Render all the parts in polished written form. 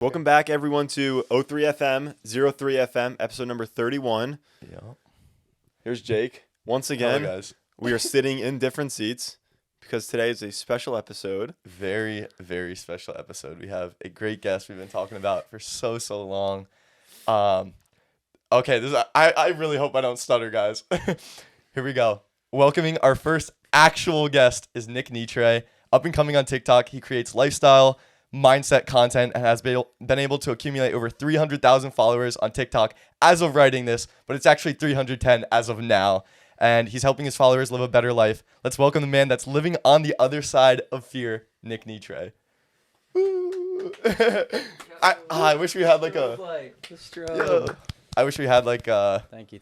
Welcome back, everyone, to 03FM, 03FM, episode number 31. Yeah. Here's Jake. Once again, Hello, guys. we are sitting in different seats because today is a special episode. Very, very special episode. We have a great guest we've been talking about for so long. Okay, I really hope I don't stutter, guys. Here we go. Welcoming our first actual guest is Nyitray. Up and coming on TikTok, he creates lifestyle, mindset content, and has been able to accumulate over 300,000 followers on TikTok as of writing this, but it's actually 310 as of now. And he's helping his followers live a better life. Let's welcome the man that's living on the other side of fear, Nyitray. Woo! I wish we had like a. Yeah, I wish we had like a. Thank you.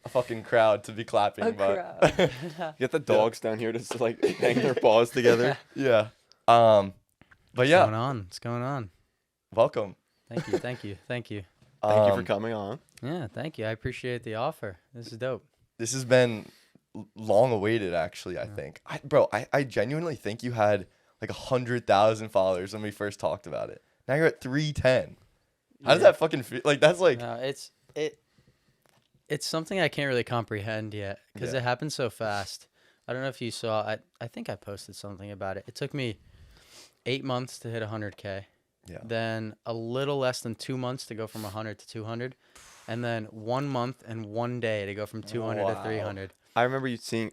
A fucking crowd to be clapping, Crowd. Get the dogs down here to just like hang their paws together. Yeah. But yeah. What's going on? Welcome. Thank you. Thank you for coming on. Yeah, thank you. I appreciate the offer. This is dope. This has been long awaited, actually, I think. I genuinely think you had like 100,000 followers when we first talked about it. Now you're at 310. How does that fucking feel? Like, that's like... No, it's something I can't really comprehend yet because it happened so fast. I don't know if you saw. I think I posted something about it. It took me 8 months to hit 100K. Yeah. Then a little less than 2 months to go from 100 to 200. And then 1 month and 1 day to go from 200 to 300. I remember seeing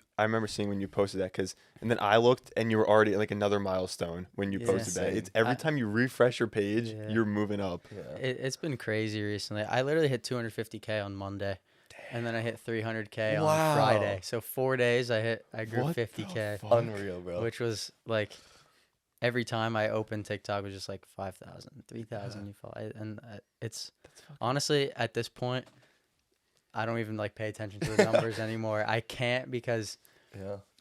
when you posted that and then I looked and you were already at like another milestone when you posted that. It's every time you refresh your page, you're moving up. Yeah. It's been crazy recently. I literally hit 250K on Monday. And then I hit 300K on Friday. So 4 days I grew 50K. Unreal, bro. Which was like every time I opened TikTok was just like 5,000, 3,000 you follow. And it's honestly at this point I don't even like pay attention to the numbers anymore. I can't because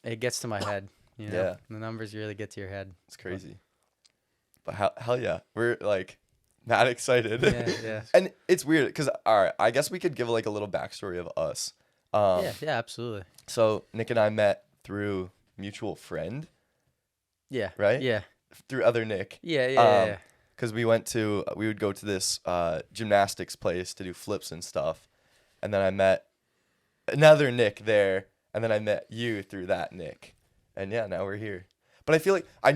it gets to my head, you know. Yeah. The numbers really get to your head. It's crazy. But hell yeah. We're like mad excited. Yeah. And it's weird because, all right, I guess we could give like a little backstory of us. Yeah, absolutely. So Nick and I met through mutual friend. Yeah. Right? Yeah. Through other Nick. Yeah. Because we would go to this gymnastics place to do flips and stuff. And then I met another Nick there. And then I met you through that Nick. And yeah, now we're here. But I feel like I've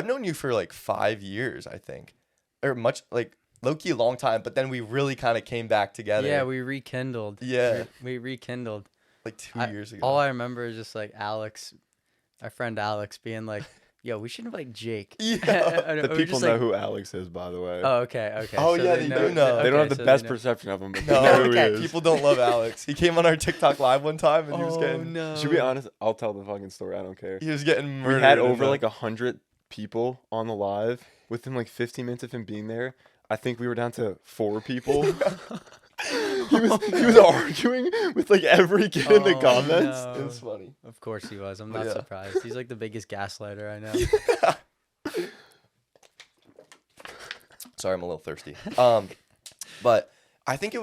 known you for like 5 years, I think. Or much, like, low-key a long time. But then we really kind of came back together. Yeah, we rekindled. Yeah. We rekindled. Like 2 years ago. All I remember is just like Alex, our friend Alex, being like, yo, we should invite Jake. Yeah. The people know who Alex is, by the way. Oh, okay. Oh, yeah, they do know. They don't have the best perception of him, but they No, know who he is. people don't love Alex. He came on our TikTok live one time and he was getting... no. Should be honest, I'll tell the fucking story. I don't care. He was getting murdered. We had over like 100 people on the live. Within like 15 minutes of him being there, I think we were down to 4 people. He was arguing with like every kid in the comments. No. It was funny. Of course he was. I'm not surprised. He's like the biggest gaslighter I know. Sorry, I'm a little thirsty. But I think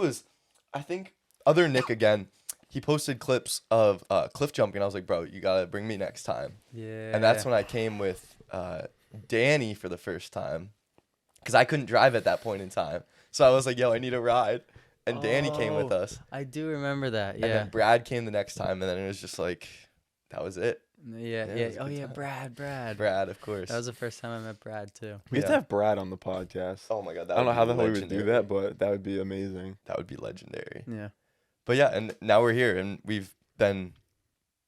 other Nick again, he posted clips of cliff jumping. I was like, bro, you gotta bring me next time. Yeah. And that's when I came with Danny for the first time, because I couldn't drive at that point in time. So I was like, yo, I need a ride. And Danny came with us. I do remember that. Yeah. And then Brad came the next time, and then it was just like, that was it. Yeah. it was a Oh good yeah, time. Brad. Brad, of course. That was the first time I met Brad too. We have to have Brad on the podcast. Oh my god, I don't know how the hell we would do that, but that would be amazing. That would be legendary. Yeah. But yeah, and now we're here, and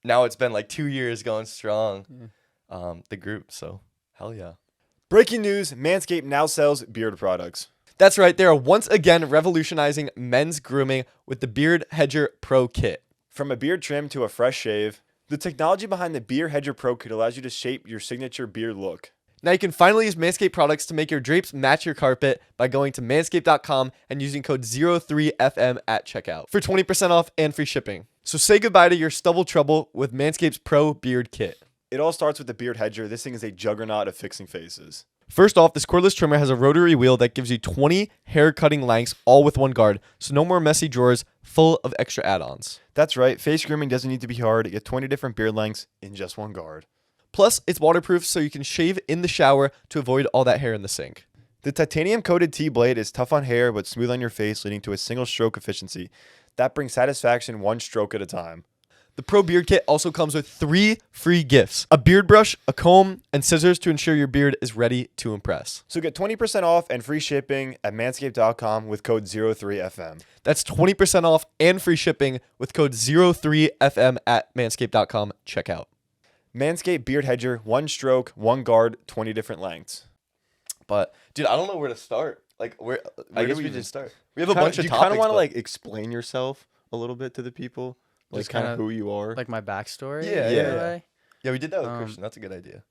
now it's been like 2 years going strong. Yeah. The group, so hell yeah. Breaking news, Manscaped now sells beard products. That's right, they are once again revolutionizing men's grooming with the Beard Hedger Pro Kit. From a beard trim to a fresh shave, the technology behind the Beard Hedger Pro Kit allows you to shape your signature beard look. Now you can finally use Manscaped products to make your drapes match your carpet by going to manscaped.com and using code 03FM at checkout for 20% off and free shipping. So say goodbye to your stubble trouble with Manscaped's Pro Beard Kit. It all starts with the Beard Hedger. This thing is a juggernaut of fixing faces. First off, this cordless trimmer has a rotary wheel that gives you 20 hair cutting lengths, all with one guard, so no more messy drawers full of extra add-ons. That's right, face grooming doesn't need to be hard. Get 20 different beard lengths in just one guard. Plus, it's waterproof so you can shave in the shower to avoid all that hair in the sink. The titanium-coated T-blade is tough on hair but smooth on your face, leading to a single stroke efficiency. That brings satisfaction one stroke at a time. The Pro Beard Kit also comes with 3 free gifts: a beard brush, a comb, and scissors to ensure your beard is ready to impress. So get 20% off and free shipping at manscaped.com with code 03FM. That's 20% off and free shipping with code 03FM at manscaped.com. Check out. Manscaped Beard Hedger, one stroke, one guard, 20 different lengths. But dude, I don't know where to start. Like where I guess do we we just start? We have a Kinda- bunch of do you topics. kind of want to but- like explain yourself a little bit to the people? Like Just kind of kinda, who you are? Like my backstory. Yeah, in yeah, a yeah. way. Yeah, we did that with Um, Christian. That's a good idea.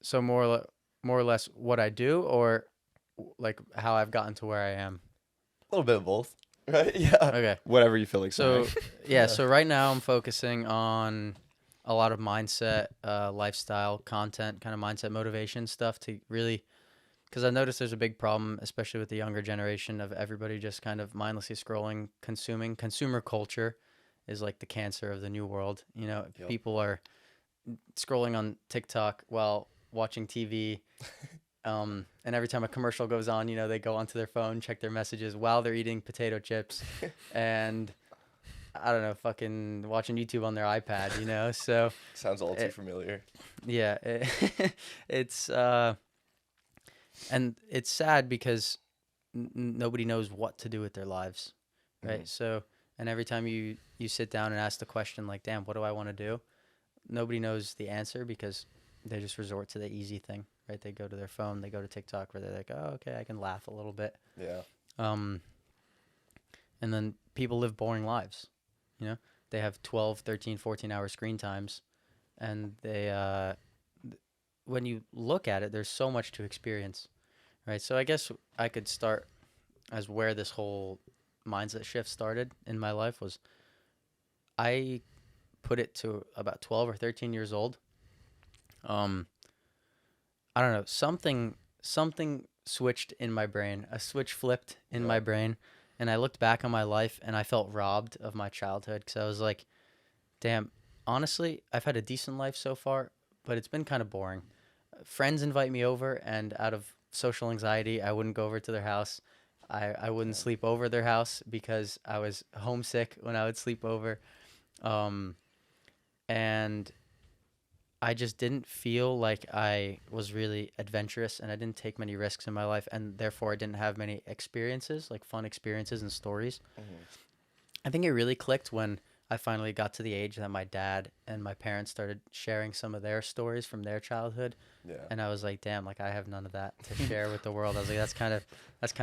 So more or less what I do, or like how I've gotten to where I am. A little bit of both. Right? Yeah. Okay. Whatever you feel like So saying. yeah, so right now I'm focusing on a lot of mindset, lifestyle content, kind of mindset motivation stuff to really, because I noticed there's a big problem, especially with the younger generation, of everybody just kind of mindlessly scrolling, consuming. Consumer culture is like the cancer of the new world. You know, Yep. people are scrolling on TikTok while watching TV. And every time a commercial goes on, you know, they go onto their phone, check their messages while they're eating potato chips and I don't know, fucking watching YouTube on their iPad, you know? So, Sounds all too it- familiar. yeah, it's, and it's sad because nobody knows what to do with their lives, right? Mhm. So, and every time you sit down and ask the question, like, damn, what do I want to do? Nobody knows the answer because they just resort to the easy thing, right? They go to their phone, they go to TikTok where they're like, oh, okay, I can laugh a little bit. Yeah. And then people live boring lives, you know? They have 12, 13, 14-hour screen times, and they, when you look at it, there's so much to experience, right? So I guess I could start as where this whole mindset shift started in my life was I put it to about 12 or 13 years old. I don't know, something switched in my brain. A switch flipped in my brain, and I looked back on my life and I felt robbed of my childhood because I was like, damn, honestly, I've had a decent life so far, but it's been kind of boring. Friends invite me over, and out of social anxiety, I wouldn't go over to their house. I wouldn't sleep over their house because I was homesick when I would sleep over. And I just didn't feel like I was really adventurous, and I didn't take many risks in my life, and therefore I didn't have many experiences, like fun experiences and stories. I think it really clicked when I finally got to the age that my dad and my parents started sharing some of their stories from their childhood. Yeah. And I was like, damn, like I have none of that to share with the world. I was like, that's kind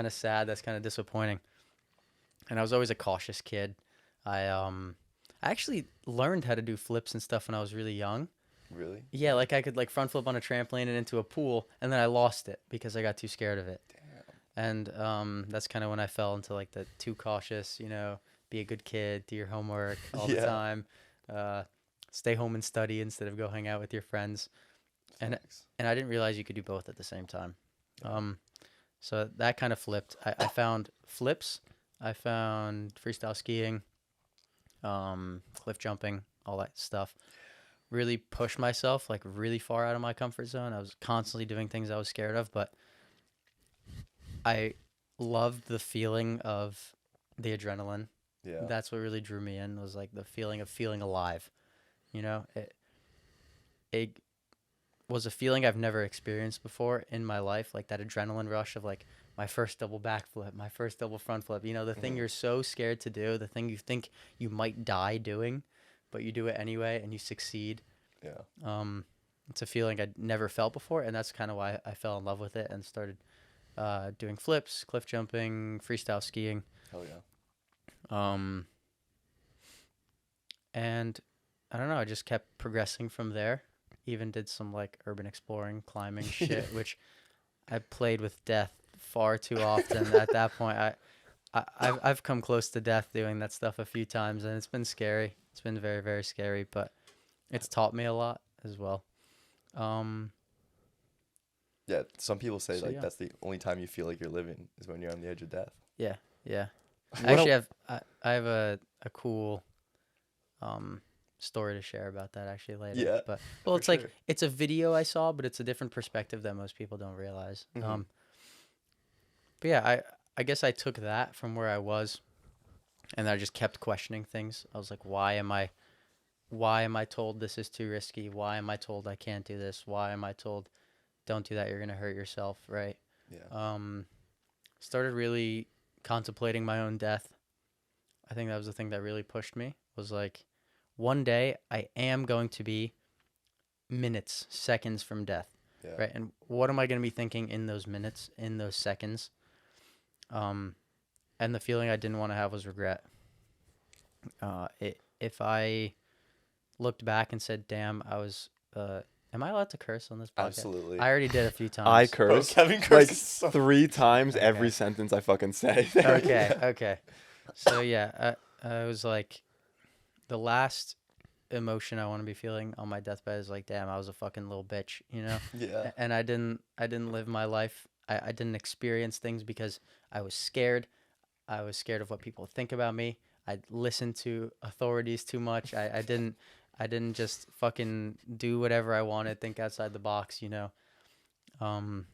of sad. That's kind of disappointing. And I was always a cautious kid. I actually learned how to do flips and stuff when I was really young. Really? Yeah, like I could like front flip on a trampoline and into a pool, and then I lost it because I got too scared of it. Damn. And that's kind of when I fell into like the too cautious, you know, be a good kid, do your homework all the Yeah. time, stay home and study instead of go hang out with your friends. And I didn't realize you could do both at the same time. So that kind of flipped. I found flips. I found freestyle skiing, cliff jumping, all that stuff. Really pushed myself like really far out of my comfort zone. I was constantly doing things I was scared of, but I loved the feeling of the adrenaline. Yeah. That's what really drew me in, was like the feeling of feeling alive. You know, it was a feeling I've never experienced before in my life, like that adrenaline rush of like my first double backflip, my first double front flip, you know, the thing you're so scared to do, the thing you think you might die doing, but you do it anyway and you succeed. Yeah. It's a feeling I'd never felt before, and that's kind of why I fell in love with it and started doing flips, cliff jumping, freestyle skiing. Hell yeah. And I don't know, I just kept progressing from there. Even did some like urban exploring, climbing shit, which I played with death far too often. At that point, I've come close to death doing that stuff a few times, and it's been scary. It's been very, very scary, but it's taught me a lot as well. Yeah. Some people say So, like yeah. that's the only time you feel like you're living is when you're on the edge of death. Yeah. What I actually have a cool story to share about that actually later. Yeah, But well, for it's like sure. it's a video I saw, but it's a different perspective that most people don't realize. Mhm. But yeah, I guess I took that from where I was, and I just kept questioning things. I was like, why am I told this is too risky? Why am I told I can't do this? Why am I told don't do that, you're gonna hurt yourself, right? Yeah. Started really contemplating my own death. I think that was the thing that really pushed me. Was like, one day I am going to be minutes, seconds from death, Yeah. right? And what am I going to be thinking in those minutes, in those seconds? And the feeling I didn't want to have was regret. If I looked back and said, "Damn, I was," am I allowed to curse on this podcast? Absolutely. I already did a few times. I Bro, curse Kevin like curses so 3 times every Okay. sentence I fucking say. Okay. So yeah, I was like, the last emotion I want to be feeling on my deathbed is like, damn, I was a fucking little bitch, you know? Yeah. And I didn't live my life. I didn't experience things because I was scared. I was scared of what people think about me. I listened to authorities too much. I didn't just fucking do whatever I wanted, think outside the box, you know? And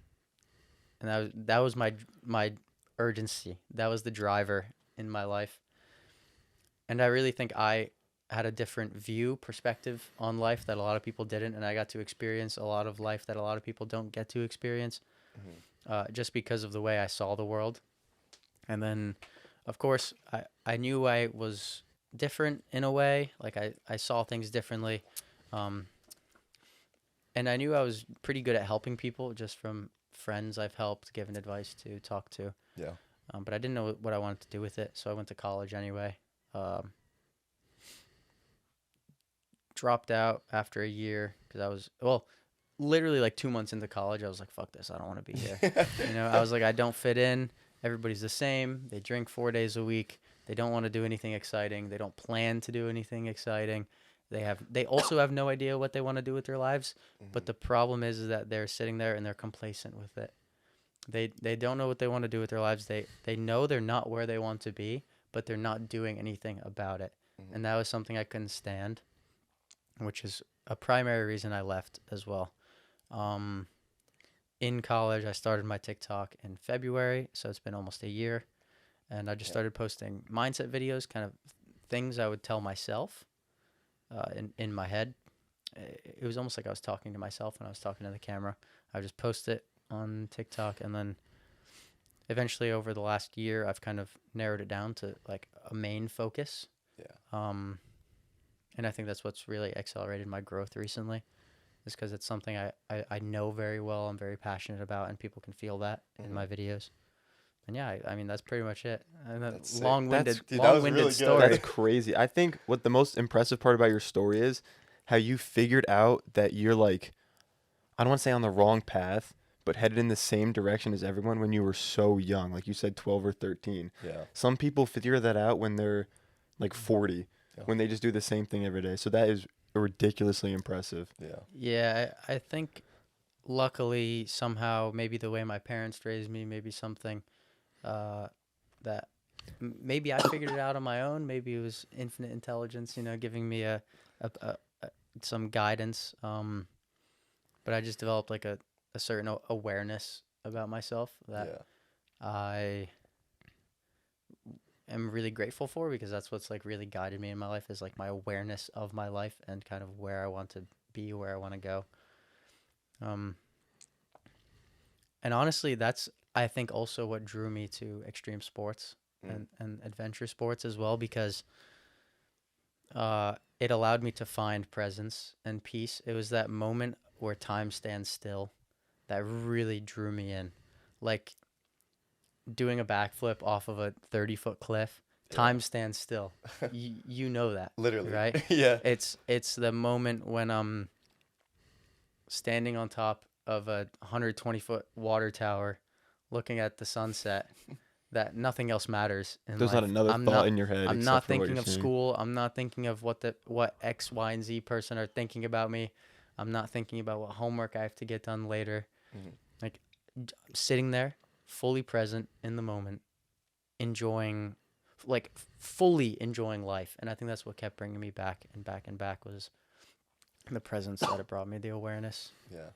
that was my urgency. That was the driver in my life. And I really think I had a different perspective on life that a lot of people didn't, and I got to experience a lot of life that a lot of people don't get to experience, just because of the way I saw the world. And then, of course, I knew I was different in a way. Like, I saw things differently. And I knew I was pretty good at helping people just from friends I've helped, given advice to, talk to. Yeah. But I didn't know what I wanted to do with it, so I went to college anyway. Dropped out after a year because I was, literally like 2 months into college. I was like, fuck this, I don't want to be here. You know, I was like, I don't fit in. Everybody's the same. They drink 4 days a week. They don't want to do anything exciting. They don't plan to do anything exciting. They also have no idea what they want to do with their lives. But the problem is that they're sitting there and they're complacent with it. They don't know what they want to do with their lives. They know they're not where they want to be, but they're not doing anything about it. And that was something I couldn't stand, which is a primary reason I left as well. In college, I started my TikTok in February, so it's been almost a year. And I just started posting mindset videos, kind of things I would tell myself in my head. It was almost like I was talking to myself when I was talking to the camera. I would just post it on TikTok, and then eventually over the last year, I've kind of narrowed it down to like a main focus. Yeah. And I think that's what's really accelerated my growth recently, is because it's something I know very well, I'm very passionate about, and people can feel that in my videos. And yeah, I mean, that's pretty much it. And That's sick. long-winded, Dude, that was long-winded really good. story. That's crazy. I think what the most impressive part about your story is how you figured out that you're like, I don't want to say on the wrong path, but headed in the same direction as everyone when you were so young. Like you said, 12 or 13. Yeah. Some people figure that out when they're like 40, when they just do the same thing every day. So that is ridiculously impressive. Yeah. Yeah, I think luckily somehow, maybe the way my parents raised me, maybe something that maybe I figured it out on my own. Maybe it was infinite intelligence, you know, giving me some guidance. But I just developed like a certain awareness about myself that I am really grateful for, because that's what's like really guided me in my life, is like my awareness of my life and kind of where I want to be, where I want to go. And honestly, that's, I think, also what drew me to extreme sports and adventure sports as well, because it allowed me to find presence and peace. It was that moment where time stands still that really drew me in. Like doing a backflip off of a 30-foot cliff, time stands still. You know that. Literally. Right? Yeah. It's the moment when I'm standing on top of a 120-foot water tower looking at the sunset, that nothing else matters in There's life. not another thought in your head. I'm except not for what thinking you're of seeing. school. I'm not thinking of what X, Y, and Z person are thinking about me. I'm not thinking about what homework I have to get done later. Like I'm sitting there, fully present in the moment, enjoying, like fully enjoying life. And I think that's what kept bringing me back and back and back, was the presence that it brought me, the awareness. Yeah.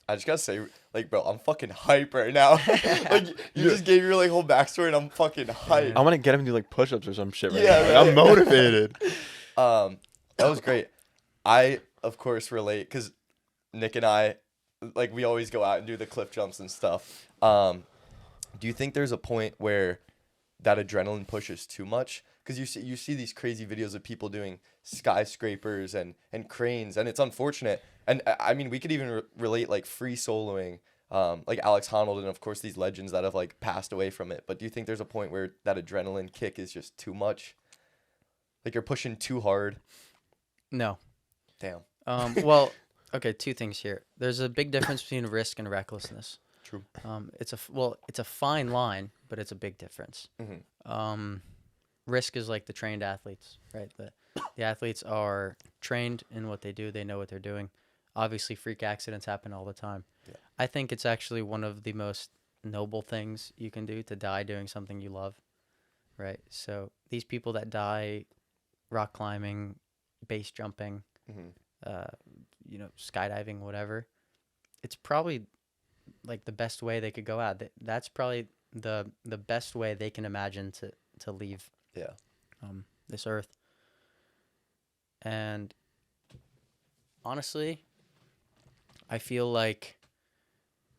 I just gotta say, like, bro, I'm fucking hype right now. Like, you just gave your like whole backstory, and I'm fucking hype. I want to get him to do like push-ups or some shit right Yeah, now. Like, right. I'm motivated. That was great. I of course relate because Nick and I, like, we always go out and do the cliff jumps and stuff. Do you think there's a point where that adrenaline pushes too much? Because you see these crazy videos of people doing skyscrapers and cranes, and it's unfortunate. And I mean, we could even relate like free soloing, like Alex Honnold, and of course these legends that have like passed away from it. But do you think there's a point where that adrenaline kick is just too much? Like you're pushing too hard? No. Damn. Well, okay, two things here. There's a big difference between risk and recklessness. True. It's a fine line, but it's a big difference. Mm-hmm. Risk is like the trained athletes, right? The athletes are trained in what they do. They know what they're doing. Obviously, freak accidents happen all the time. Yeah. I think it's actually one of the most noble things you can do to die doing something you love, right? So these people that die rock climbing, base jumping, skydiving, whatever, it's probably like the best way they could go out. That's probably the best way they can imagine to leave this earth. And honestly, I feel like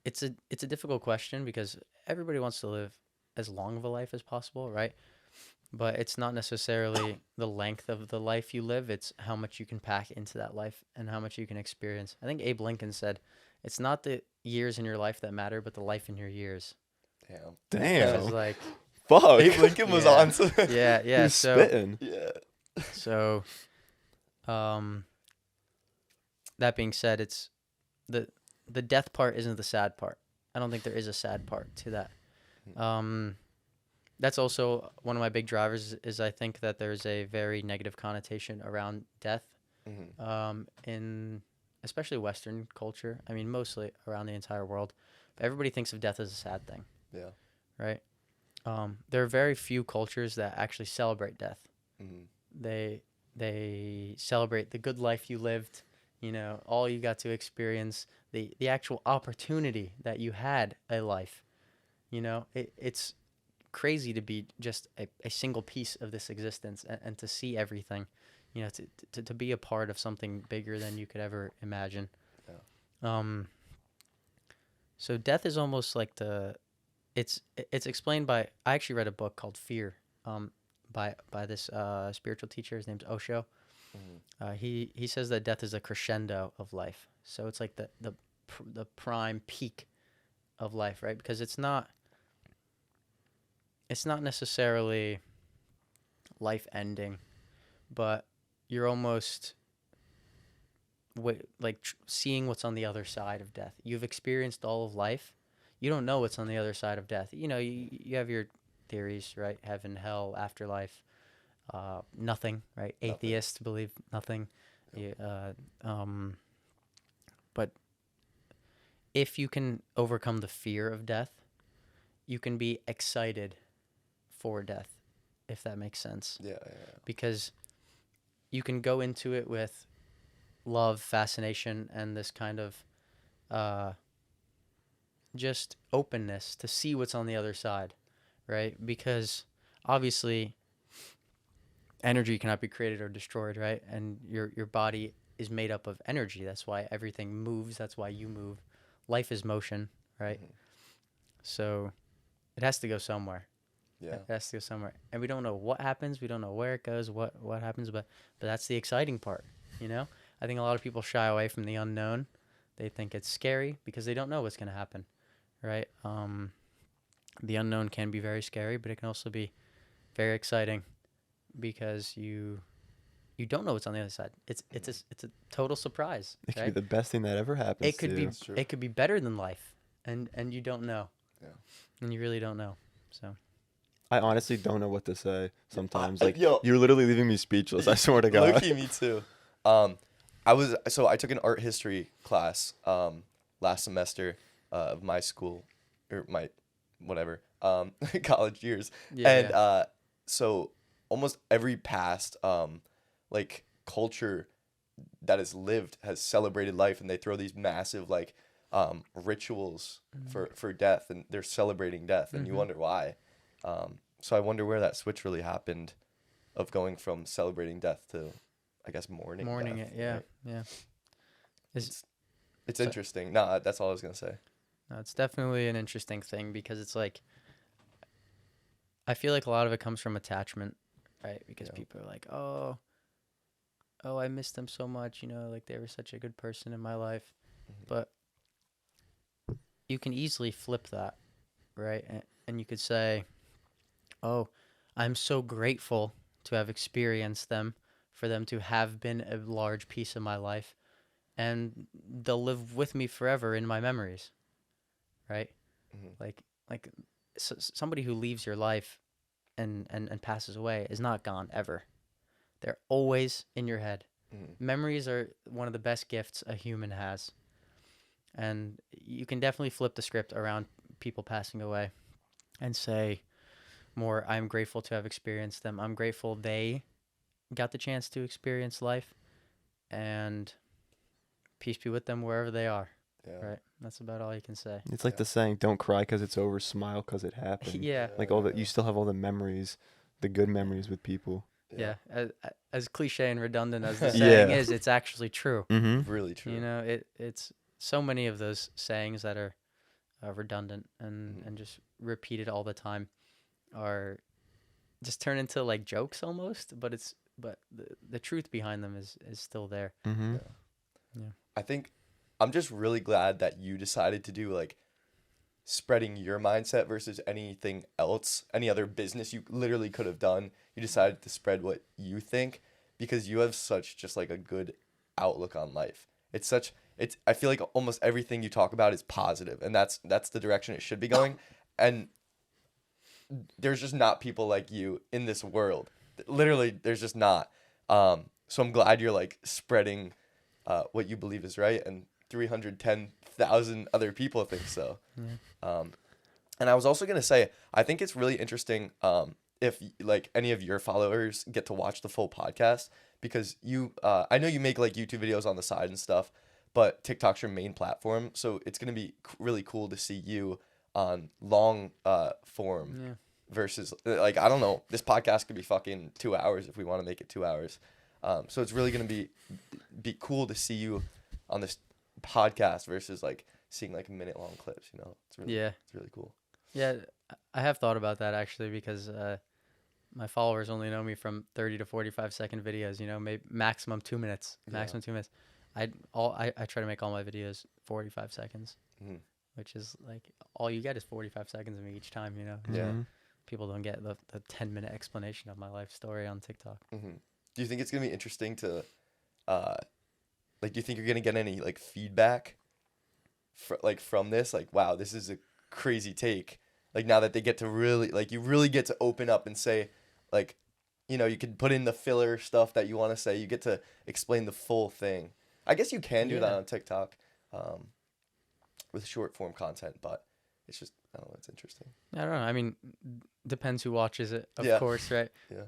it's a difficult question because everybody wants to live as long of a life as possible, right? But it's not necessarily the length of the life you live, it's how much you can pack into that life and how much you can experience. I think Abe Lincoln said, it's not the years in your life that matter, but the life in your years. Damn. Because, like, Fuck. Abe Lincoln was Yeah. on. So yeah, He yeah. was So, spitting. yeah. so, that being said, it's the death part isn't the sad part. I don't think there is a sad part to that. That's also one of my big drivers is I think that there's a very negative connotation around death, in especially Western culture. I mean, mostly around the entire world. But everybody thinks of death as a sad thing. Yeah. Right? There are very few cultures that actually celebrate death. Mm-hmm. They celebrate the good life you lived, all you got to experience, the actual opportunity that you had a life. It's crazy to be just a single piece of this existence and to see everything, to be a part of something bigger than you could ever imagine. Yeah. So death is almost like it's explained by, I actually read a book called Fear, by this spiritual teacher. His name's Osho. Mm-hmm. He says that death is a crescendo of life. So it's like the prime peak of life, right? Because it's not necessarily life ending, but you're almost seeing what's on the other side of death. You've experienced all of life. You don't know what's on the other side of death. You have your theories, right? Heaven, hell, afterlife, nothing, right? Nothing. Atheists believe nothing. Yep. But if you can overcome the fear of death, you can be excited for death, if that makes sense. Yeah. Because you can go into it with love, fascination, and this kind of just openness to see what's on the other side, right? Because obviously energy cannot be created or destroyed, right? And your body is made up of energy. That's why everything moves. That's why you move. Life is motion, right? Mm-hmm. So it has to go somewhere. Yeah. It has to go somewhere. And we don't know what happens. We don't know where it goes, what happens, but that's the exciting part, I think a lot of people shy away from the unknown. They think it's scary because they don't know what's going to happen, right? The unknown can be very scary, but it can also be very exciting because you don't know what's on the other side. It's a total surprise. It could right? be the best thing that ever happens. It could to be you. That's true. it could be better than life, and you don't know. Yeah. And you really don't know. So I honestly don't know what to say sometimes. Like, yo. you're literally leaving me speechless. I swear to God. Low-key, me too. I took an art history class last semester of my school or my whatever college years. Yeah, And so almost every past culture that has lived has celebrated life, and they throw these massive rituals for death, and they're celebrating death, and you wonder why. So I wonder where that switch really happened of going from celebrating death to, I guess, mourning death, it. Yeah, right? yeah. It's interesting. Nah, that's all I was gonna say. No, it's definitely an interesting thing because it's like I feel like a lot of it comes from attachment, right? Because people are like, oh, I miss them so much, like they were such a good person in my life. But you can easily flip that, right? And you could say, oh, I'm so grateful to have experienced them, for them to have been a large piece of my life, and they'll live with me forever in my memories, right? Like somebody who leaves your life and passes away is not gone ever. They're always in your head. Memories are one of the best gifts a human has. And you can definitely flip the script around people passing away and say more, I'm grateful to have experienced them. I'm grateful they got the chance to experience life, and peace be with them wherever they are. Yeah. Right? That's about all you can say. It's like the saying, don't cry because it's over, smile because it happened. Yeah. Like you still have all the memories, the good memories with people. Yeah. As cliche and redundant as the Yeah. saying is, it's actually true. Mm-hmm. Really true. It's so many of those sayings that are redundant and just repeated all the time are just turn into like jokes almost, but the truth behind them is still there. Mm-hmm. Yeah. I think I'm just really glad that you decided to do like spreading your mindset versus anything else, any other business you literally could have done. You decided to spread what you think because you have such just like a good outlook on life. I feel like almost everything you talk about is positive, and that's the direction it should be going. And there's just not people like you in this world. Literally, there's just not. So I'm glad you're like spreading what you believe is right, and 310,000 other people think so. And I was also gonna say, I think it's really interesting if like any of your followers get to watch the full podcast, because I know you make like YouTube videos on the side and stuff, but TikTok's your main platform, so it's gonna be really cool to see you on long form versus like, I don't know, this podcast could be fucking 2 hours if we want to make it 2 hours. So it's really gonna be cool to see you on this podcast versus like seeing like minute-long clips. It's really cool. Yeah, I have thought about that actually, because my followers only know me from 30 to 45-second videos. Maybe maximum 2 minutes. Maximum 2 minutes. I try to make all my videos 45 seconds, which is like all you get is 45 seconds of me each time. Yeah. People don't get the 10-minute explanation of my life story on TikTok. Do you think it's gonna be interesting to, like, do you think you're gonna get any like feedback, from this? Like, wow, this is a crazy take. Like, now that they get to really, like, you really get to open up and say, like, you can put in the filler stuff that you want to say. You get to explain the full thing. I guess you can do that on TikTok, with short form content, but it's just, I don't know, it's interesting. I don't know. I mean, depends who watches it, of course, right? Yeah.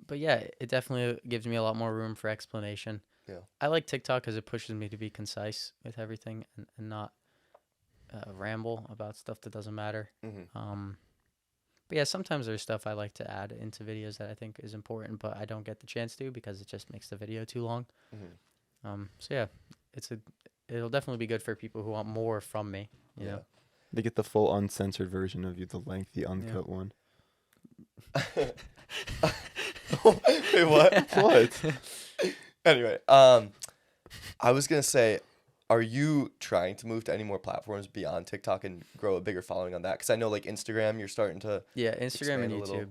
But yeah, it definitely gives me a lot more room for explanation. Yeah. I like TikTok because it pushes me to be concise with everything and not ramble about stuff that doesn't matter. But yeah, sometimes there's stuff I like to add into videos that I think is important, but I don't get the chance to because it just makes the video too long. So yeah, it'll definitely be good for people who want more from me. You know. They get the full uncensored version of you, the lengthy uncut one. Wait, what? What? Anyway, I was gonna say, are you trying to move to any more platforms beyond TikTok and grow a bigger following on that? Because I know like Instagram, you're starting to Instagram and YouTube.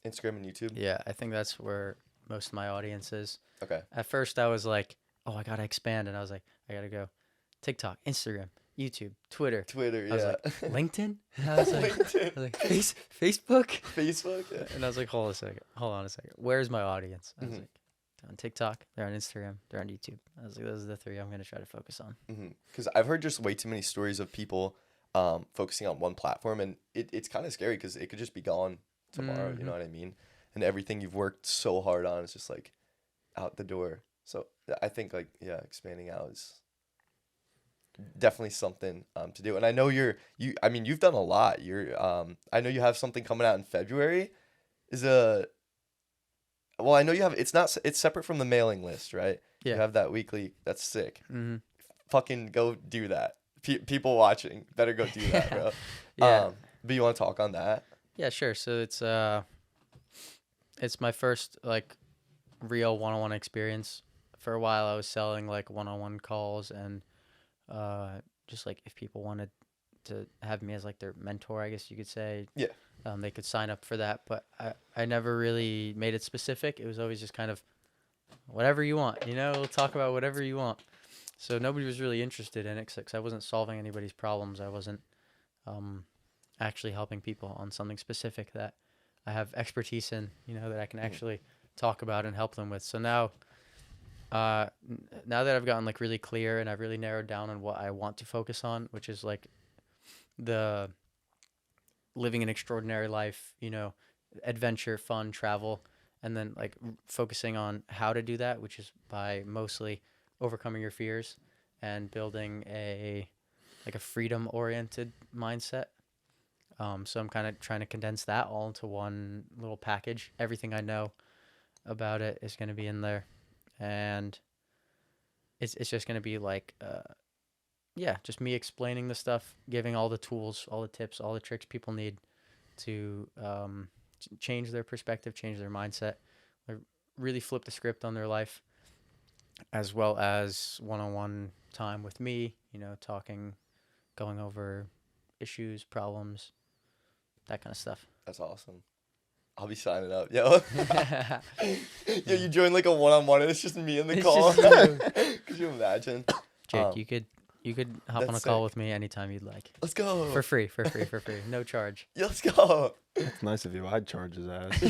Instagram and YouTube. Yeah, I think that's where most of my audience is. Okay. At first, I was like, oh, I gotta expand, and I was like, I gotta go TikTok, Instagram, YouTube, Twitter. Yeah. I was like, LinkedIn? And I was like, LinkedIn. Facebook? Facebook. Yeah. And I was like, hold on a second. Where's my audience? I was like, they're on TikTok, they're on Instagram, they're on YouTube. I was like, those are the three I'm going to try to focus on. Because I've heard just way too many stories of people focusing on one platform, and it's kind of scary because it could just be gone tomorrow, you know what I mean? And everything you've worked so hard on is just like out the door. So I think like, expanding out is definitely something to do. And I know I mean, you've done a lot. I know you have something coming out in February. Well, I know you have, it's separate from the mailing list, right? Yeah. You have that weekly. That's sick. Mm-hmm. Fucking go do that. People watching better go do that, bro. Yeah. But you want to talk on that? Yeah, sure. So it's my first like real one-on-one experience. For a while, I was selling like one-on-one calls and just like if people wanted to have me as like their mentor, I guess you could say. Yeah. They could sign up for that, but I never really made it specific. It was always just kind of whatever you want, we'll talk about whatever you want. So nobody was really interested in it because I wasn't solving anybody's problems. I wasn't actually helping people on something specific that I have expertise in, that I can actually talk about and help them with. So now that I've gotten like really clear and I've really narrowed down on what I want to focus on, which is like the living an extraordinary life, adventure, fun, travel, and then like focusing on how to do that, which is by mostly overcoming your fears and building a freedom oriented mindset. So I'm kind of trying to condense that all into one little package. Everything I know about it is going to be in there, and it's just going to be like just me explaining the stuff, giving all the tools, all the tips, all the tricks people need to change their perspective, change their mindset, really flip the script on their life, as well as one-on-one time with me, talking, going over issues, problems, that kind of stuff. That's awesome. I'll be signing up. Yo. Yo, you join like a one-on-one and it's just me in the call. Could you imagine? Jake, you could hop on a call with me anytime you'd like. Let's go. For free. No charge. Yeah, let's go. That's nice of you. I'd charge his ass.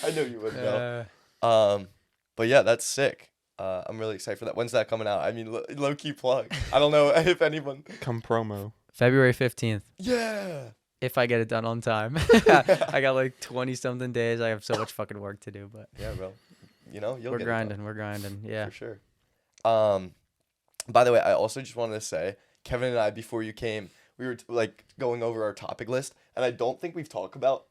I know you would, though. But yeah, that's sick. I'm really excited for that. When's that coming out? I mean, low-key plug. I don't know if anyone... Come promo. February 15th. Yeah. If I get it done on time. I got like 20-something days. I have so much fucking work to do, but... Yeah, bro. You'll We're get grinding. it We're grinding. Yeah. for sure. By the way, I also just wanted to say, Kevin and I, before you came, we were like going over our topic list, and I don't think we've talked about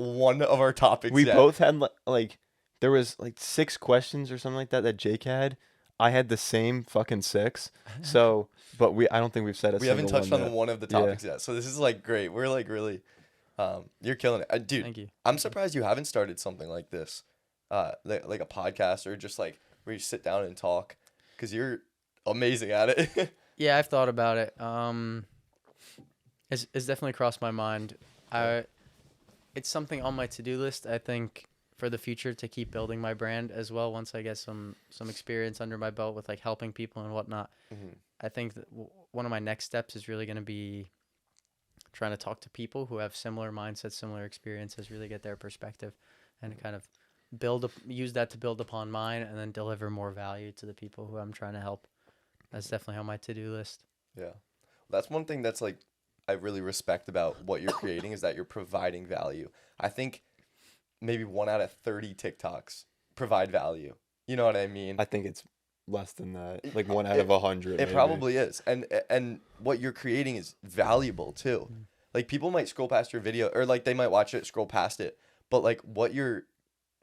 one of our topics We yet. both had like there was like 6 questions or something like that Jake had. I had the same fucking 6. So, but I don't think we've said We haven't touched on one of the Yeah. topics yet. So this is like great. We're like really, you're killing it, dude. Thank you. I'm surprised you haven't started something like this, like a podcast or just like where you sit down and talk, because you're amazing at it. Yeah, I've thought about it. It's definitely crossed my mind. It's something on my to-do list, I think, for the future, to keep building my brand as well once I get some experience under my belt with like helping people and whatnot. Mm-hmm. I think that one of my next steps is really going to be trying to talk to people who have similar mindsets, similar experiences, really get their perspective and kind of use that to build upon mine and then deliver more value to the people who I'm trying to help. That's definitely on my to-do list. Yeah. That's one thing that's like I really respect about what you're creating is that you're providing value. I think maybe 1 out of 30 TikToks provide value. You know what I mean? I think it's less than that. Like 1 out of 100. It maybe. probably is. And what you're creating is valuable too. Like people might scroll past your video, or like they might watch it, scroll past it, but like what you're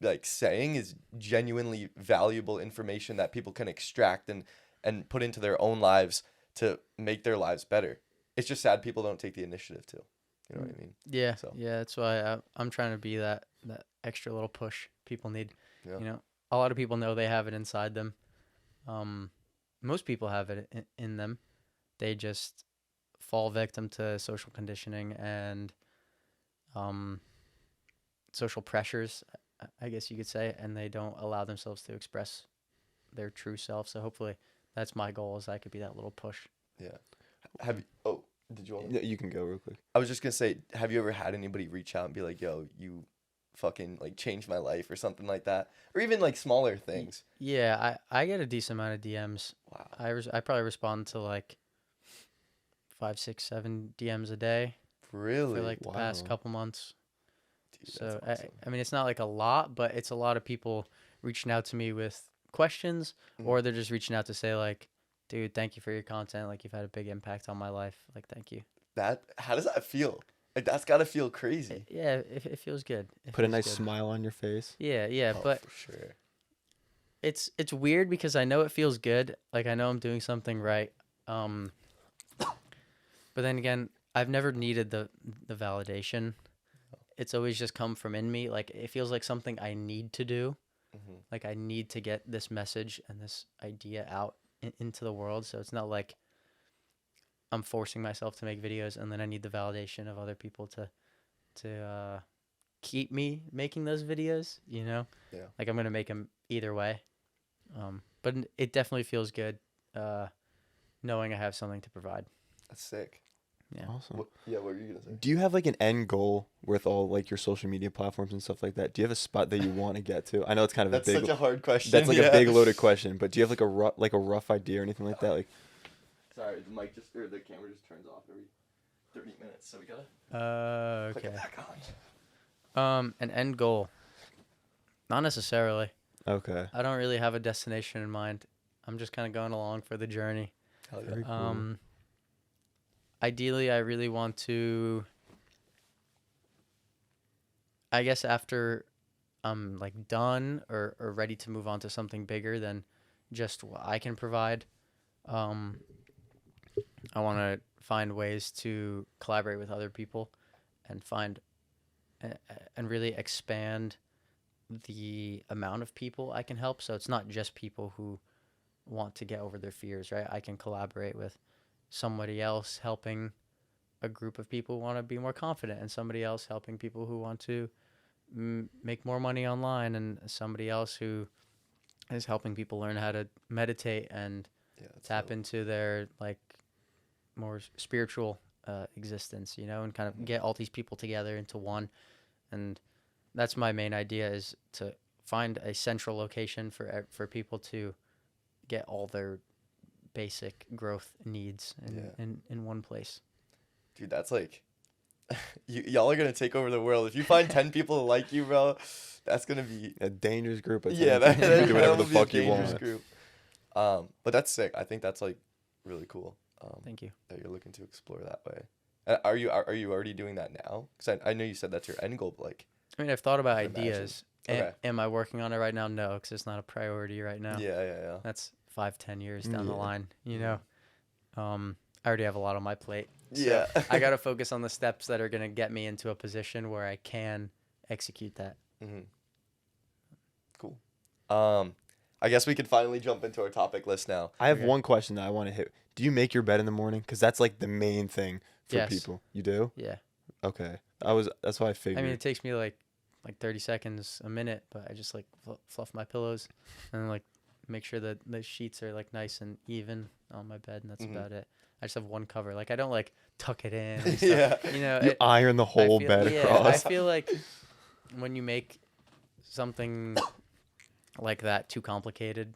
like saying is genuinely valuable information that people can extract and put into their own lives to make their lives better. It's just sad people don't take the initiative to. You know what I mean? Yeah. So. Yeah, that's why I'm trying to be that extra little push people need. Yeah. A lot of people know they have it inside them. Most people have it in them. They just fall victim to social conditioning and social pressures, I guess you could say, and they don't allow themselves to express their true self. So hopefully that's my goal, is I could be that little push. Yeah. Did you want to? Yeah, you can go real quick. I was just gonna say, have you ever had anybody reach out and be like, yo, you fucking like changed my life or something like that? Or even like smaller things? Yeah, I get a decent amount of DMs. Wow. I probably respond to like 5, 6, 7 DMs a day Really? for like the past Wow. couple months. Dude, So that's awesome. I mean, it's not like a lot, but it's a lot of people reaching out to me with questions, or they're just reaching out to say like, dude, thank you for your content. Like, you've had a big impact on my life. Like, thank you. How does that feel? Like, that's gotta feel crazy. Yeah, it feels good. Put a feels nice good. smile on your face. Yeah, Oh, but for sure. it's weird because I know it feels good. Like, I know I'm doing something right. But then again, I've never needed the validation. It's always just come from in me. Like, it feels like something I need to do. Mm-hmm. Like, I need to get this message and this idea out into the world. So it's not like I'm forcing myself to make videos and then I need the validation of other people to keep me making those videos, you know? Yeah. Like, I'm going to make them either way. But it definitely feels good knowing I have something to provide. That's sick. Yeah. Awesome. What were you gonna say? Do you have like an end goal with all like your social media platforms and stuff like that? Do you have a spot that you want to get to? I know it's kind of That's a big such a hard question. that's like yeah. a big loaded question, but do you have like a rough idea or anything like that? Like Sorry, the mic or the camera just turns off every 30 minutes, so we gotta click Okay. it back on. An end goal. Not necessarily. okay. I don't really have a destination in mind. I'm just kind of going along for the journey. Hell yeah. Very cool. Ideally, I really want to, I guess after I'm like done or ready to move on to something bigger than just what I can provide, I want to find ways to collaborate with other people and find and really expand the amount of people I can help. So it's not just people who want to get over their fears, right? I can collaborate with somebody else helping a group of people who want to be more confident, and somebody else helping people who want to make more money online, and somebody else who is helping people learn how to meditate and Yeah, that's tap dope. into their like more spiritual existence, you know, and kind of get all these people together into one. And that's my main idea, is to find a central location for people to get all their basic growth needs in one place. Dude, that's like y'all are gonna take over the world. If you find 10 people who like you, bro, that's gonna be A dangerous group of yeah, things. You can do whatever the will be a fuck you dangerous want. group. But that's sick. I think that's like really cool. Thank you. That you're looking to explore that way. Are you already doing that now? Because I know you said that's your end goal, but like I mean, I've thought about Imagine. ideas. Okay. Am I working on it right now? No, because it's not a priority right now. yeah. That's 5-10 years down the Yeah. line, you know. I already have a lot on my plate. So Yeah. I got to focus on the steps that are going to get me into a position where I can execute that. Mm-hmm. Cool. I guess we could finally jump into our topic list now. I have Okay. one question that I want to hit. Do you make your bed in the morning? Because that's like the main thing for Yes. people. You do? Yeah. Okay. That's why I I figured. mean, it takes me like 30 seconds, a minute, but I just like fluff my pillows and like make sure that the sheets are like nice and even on my bed, and that's Mhm. about it. I just have one cover. Like, I don't like tuck it in. And stuff. Yeah. You know, you iron the whole feel, bed yeah, across. I feel like when you make something like that too complicated,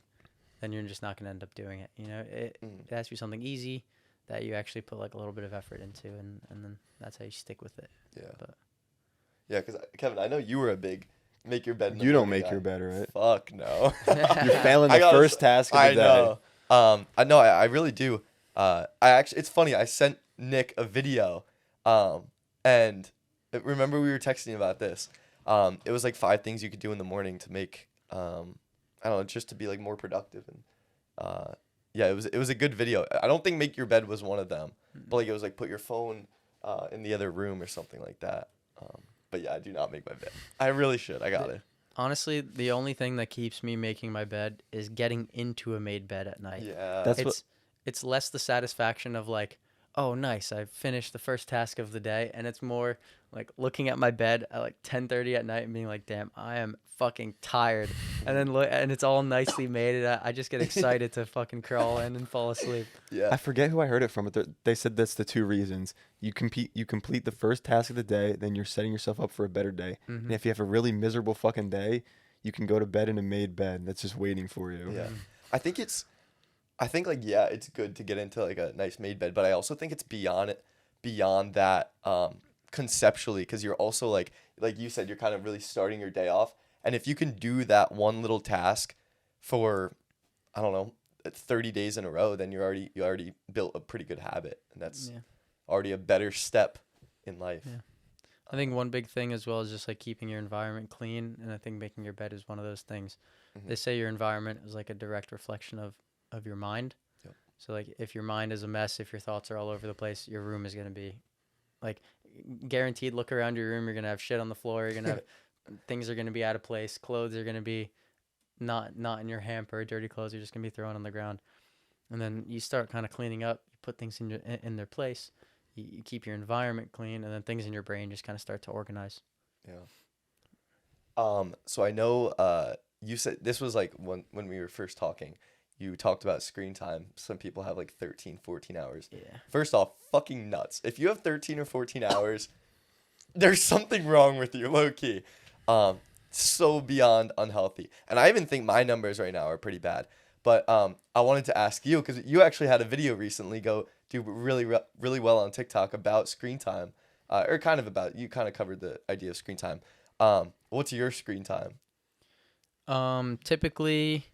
then you're just not going to end up doing it. You know, it has to be something easy that you actually put like a little bit of effort into, and then that's how you stick with it. Yeah. But Yeah, because Kevin, I know you were a big make your bed. In the You don't morning make guy. your bed, right? Fuck no. You're failing I the gotta first task of the I day. know. I know. I really do. It's funny. I sent Nick a video, and remember we were texting about this. It was like 5 things you could do in the morning to make, I don't know, just to be like more productive. And yeah, it was a good video. I don't think make your bed was one of them, but like it was like put your phone in the other room or something like that. But yeah, I do not make my bed. I really should. I got it. honestly, the only thing that keeps me making my bed is getting into a made bed at night. Yeah. That's It's less the satisfaction of like, oh, nice, I finished the first task of the day, and it's more like looking at my bed at like 10:30 at night and being like, damn, I am fucking tired, and then and it's all nicely made, and I just get excited to fucking crawl in and fall asleep. Yeah. I forget who I heard it from, but they said that's the 2 reasons. You complete the first task of the day, then you're setting yourself up for a better day. Mhm. And if you have a really miserable fucking day, you can go to bed in a made bed that's just waiting for you. Yeah. I think like, yeah, it's good to get into like a nice made bed, but I also think it's beyond that conceptually, because you're also like you said, you're kind of really starting your day off. And if you can do that one little task for, I don't know, 30 days in a row, then you already built a pretty good habit, and that's Yeah. already a better step in life. Yeah. I think one big thing as well is just like keeping your environment clean, and I think making your bed is one of those things. Mhm. They say your environment is like a direct reflection of your mind. Yep. So like if your mind is a mess, if your thoughts are all over the place, your room is going to be like guaranteed. Look around your room, you're going to have shit on the floor, you're going to have things are going to be out of place, clothes are going to be not in your hamper, dirty clothes are just going to be thrown on the ground. And then you start kind of cleaning up, you put things in their place. You keep your environment clean, and then things in your brain just kind of start to organize. Yeah. So I know you said this was like when we were first talking, you talked about screen time. Some people have like 13, 14 hours. Yeah. First off, fucking nuts. If you have 13 or 14 hours, there's something wrong with you, low key. So beyond unhealthy. And I even think my numbers right now are pretty bad. But I wanted to ask you, because you actually had a video recently do really well on TikTok about screen time, or kind of about, you kind of covered the idea of screen time. What's your screen time? Typically,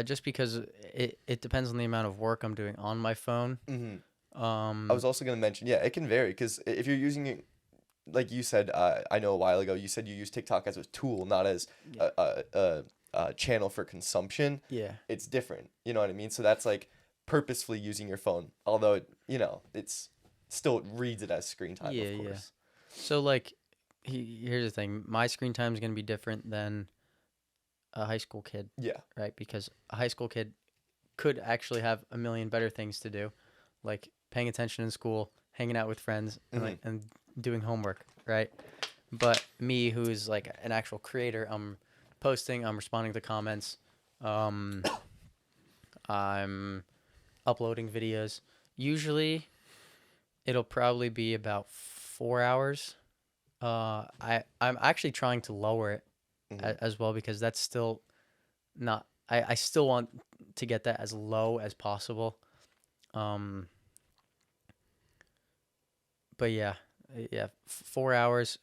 just because it depends on the amount of work I'm doing on my phone. Mm-hmm. Um, I was also going to mention, yeah, it can vary, because if you're using it, like you said, I know a while ago, you said you use TikTok as a tool, not as a channel for consumption. yeah. It's different. You know what I mean? So that's like purposefully using your phone, although it, it's still reads it as screen time, Yeah, of yeah. course. So like, here's the thing: my screen time is gonna be different than a high school kid, Yeah. right? Because a high school kid could actually have a million better things to do, like paying attention in school, hanging out with friends, and like and doing homework, right? But me, who's like an actual creator, I'm posting, I'm responding to comments, I'm uploading videos. Usually, it'll probably be about 4 hours. I'm actually trying to lower it as well, because that's still not. I still want to get that as low as possible. But yeah, 4 hours.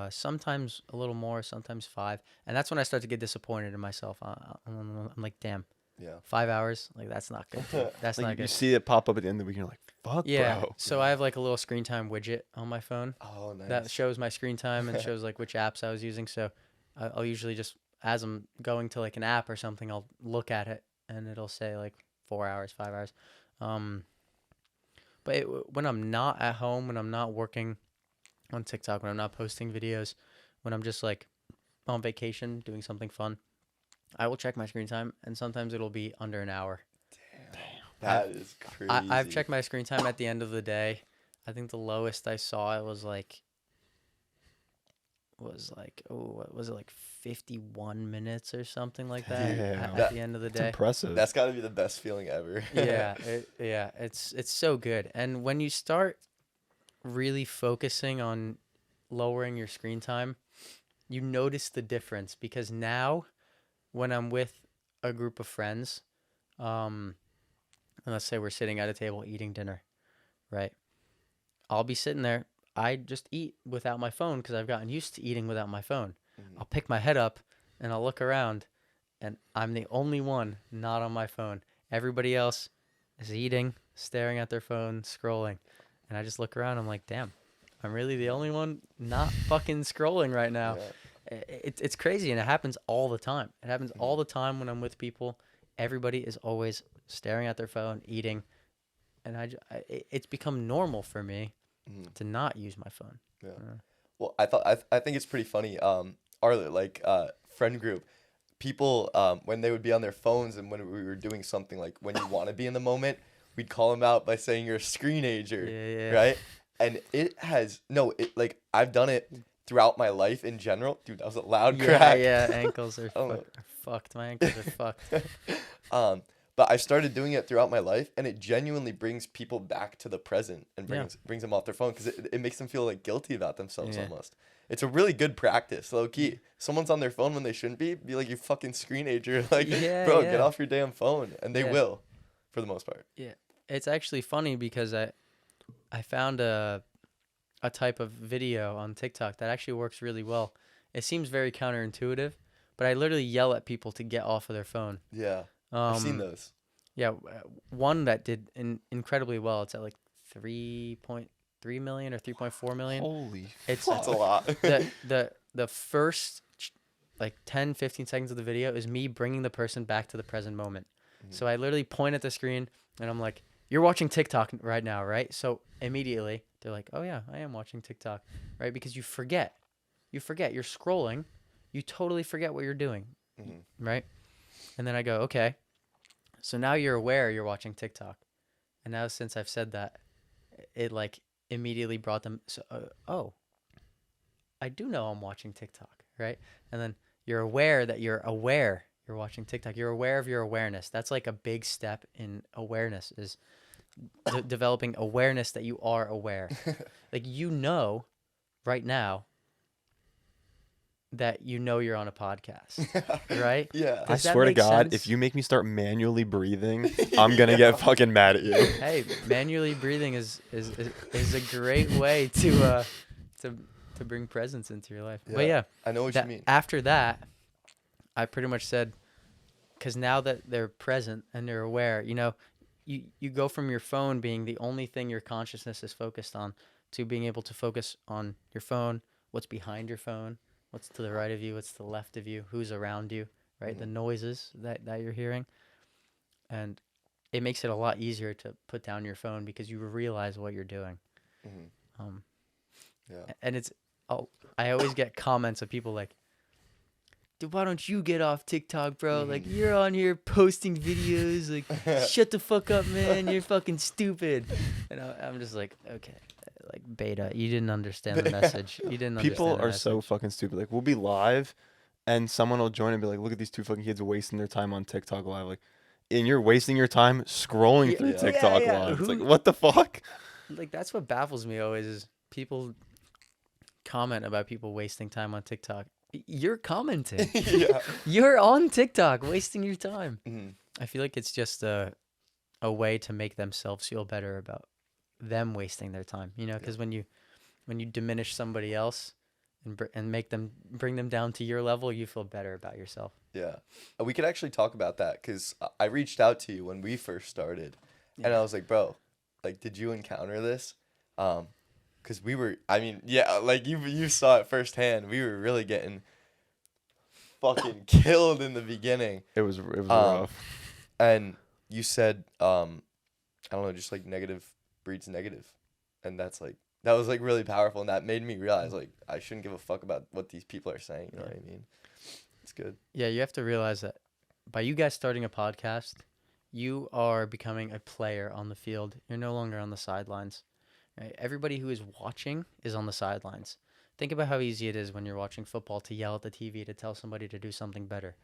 Sometimes a little more, sometimes 5, and that's when I start to get disappointed in myself. I'm like, damn, Yeah. 5 hours, like that's not good. Dude. That's Like not you good. see it pop up at the end of the week, and you're like, "Fuck, Yeah. bro." So I have like a little screen time widget on my phone Oh, nice. that shows my screen time and shows like which apps I was using. So I'll usually just, as I'm going to like an app or something, I'll look at it and it'll say like 4 hours, 5 hours. But when I'm not at home, when I'm not working on TikTok, when I'm not posting videos, when I'm just like on vacation doing something fun, I will check my screen time, and sometimes it'll be under an hour. That is crazy. I've checked my screen time at the end of the day. I think the lowest I saw it was like what was it, like 51 minutes or something like that Damn. at the end of the It's day. impressive. That's got to be the best feeling ever. Yeah, it's so good. And when you start really focusing on lowering your screen time, you notice the difference, because now when I'm with a group of friends, and let's say we're sitting at a table eating dinner, right? I'll be sitting there. I just eat without my phone because I've gotten used to eating without my phone. I'll pick my head up and I'll look around, and I'm the only one not on my phone. Everybody else is eating, staring at their phone, scrolling. And I just look around. I'm like, damn, I'm really the only one not fucking scrolling right now. Yeah. It's crazy, and it happens all the time. It happens all the time when I'm with people. Everybody is always staring at their phone, eating. And it's become normal for me to not use my phone. Yeah. Well, I think it's pretty funny. Our friend group, people when they would be on their phones and when we were doing something, like when you want to be in the moment, we'd call them out by saying you're a screenager, Yeah. right? And like I've done it throughout my life in general. Dude, that was a loud crack. Yeah, ankles are Oh. fucked. My ankles are fucked. But I started doing it throughout my life, and it genuinely brings people back to the present and brings them off their phone, because it makes them feel like guilty about themselves almost. It's a really good practice, low key. Someone's on their phone when they shouldn't be like, you fucking screenager. Like, bro, get off your damn phone. And they will, for the most part. Yeah. It's actually funny because I found a type of video on TikTok that actually works really well. It seems very counterintuitive, but I literally yell at people to get off of their phone. Yeah. I've seen those. Yeah, one that did incredibly well. It's at like 3.3 million or 3.4 million. Holy It's That's a lot. the first like 10 15 seconds of the video is me bringing the person back to the present moment. So I literally point at the screen and I'm like, you're watching TikTok right now, right? So immediately they're like, oh yeah, I am watching TikTok, right? Because you forget you're scrolling, you totally forget what you're doing, right? And then I go, okay, so now you're aware you're watching TikTok. And now since I've said that, it like immediately brought them, so, oh, I do know I'm watching TikTok, right? And then you're aware that you're watching TikTok. You're aware of your awareness. That's like a big step in awareness is developing awareness that you are aware. Like, you know, right now that you know you're on a podcast, right? Yeah. I Does that swear to make God, sense? if you make me start manually breathing, I'm gonna get fucking mad at you. Hey, manually breathing is a great way to bring presence into your life. But yeah, I know what you mean. after that, I pretty much said, because now that they're present and they're aware, you know, you go from your phone being the only thing your consciousness is focused on to being able to focus on your phone, what's behind your phone, what's to the right of you, what's to the left of you, who's around you, right? The noises that you're hearing. And it makes it a lot easier to put down your phone because you realize what you're doing. Yeah. And it's, I always get comments of people like, dude, why don't you get off TikTok, bro? Like, you're on here posting videos. Like, shut the fuck up, man. You're fucking stupid. And I'm just like, okay, like, beta, you didn't understand the message. You didn't understand People the are so message. fucking stupid. Like, we'll be live, and someone will join and be like, "Look at these two fucking kids wasting their time on TikTok live." Like, and you're wasting your time scrolling through Yeah, TikTok yeah. live. It's like, Who- what the fuck? Like, that's what baffles me always is people comment about people wasting time on TikTok. You're commenting. Yeah. You're on TikTok wasting your time. Mhm. I feel like it's just a way to make themselves feel better about them wasting their time, you know, because when you diminish somebody else and make them bring them down to your level, you feel better about yourself. Yeah. We could actually talk about that because I reached out to you when we first started. And I was like, bro, like, did you encounter this? Because we were, I mean, yeah, like you saw it firsthand. We were really getting fucking killed in the beginning. It was rough. And you said, I don't know, just like negative breeds negative. And that's like, that was like really powerful. And that made me realize like I shouldn't give a fuck about what these people are saying. You know what I mean? It's good. Yeah, you have to realize that by you guys starting a podcast, you are becoming a player on the field. You're no longer on the sidelines. Right? Everybody who is watching is on the sidelines. Think about how easy it is when you're watching football to yell at the TV to tell somebody to do something better.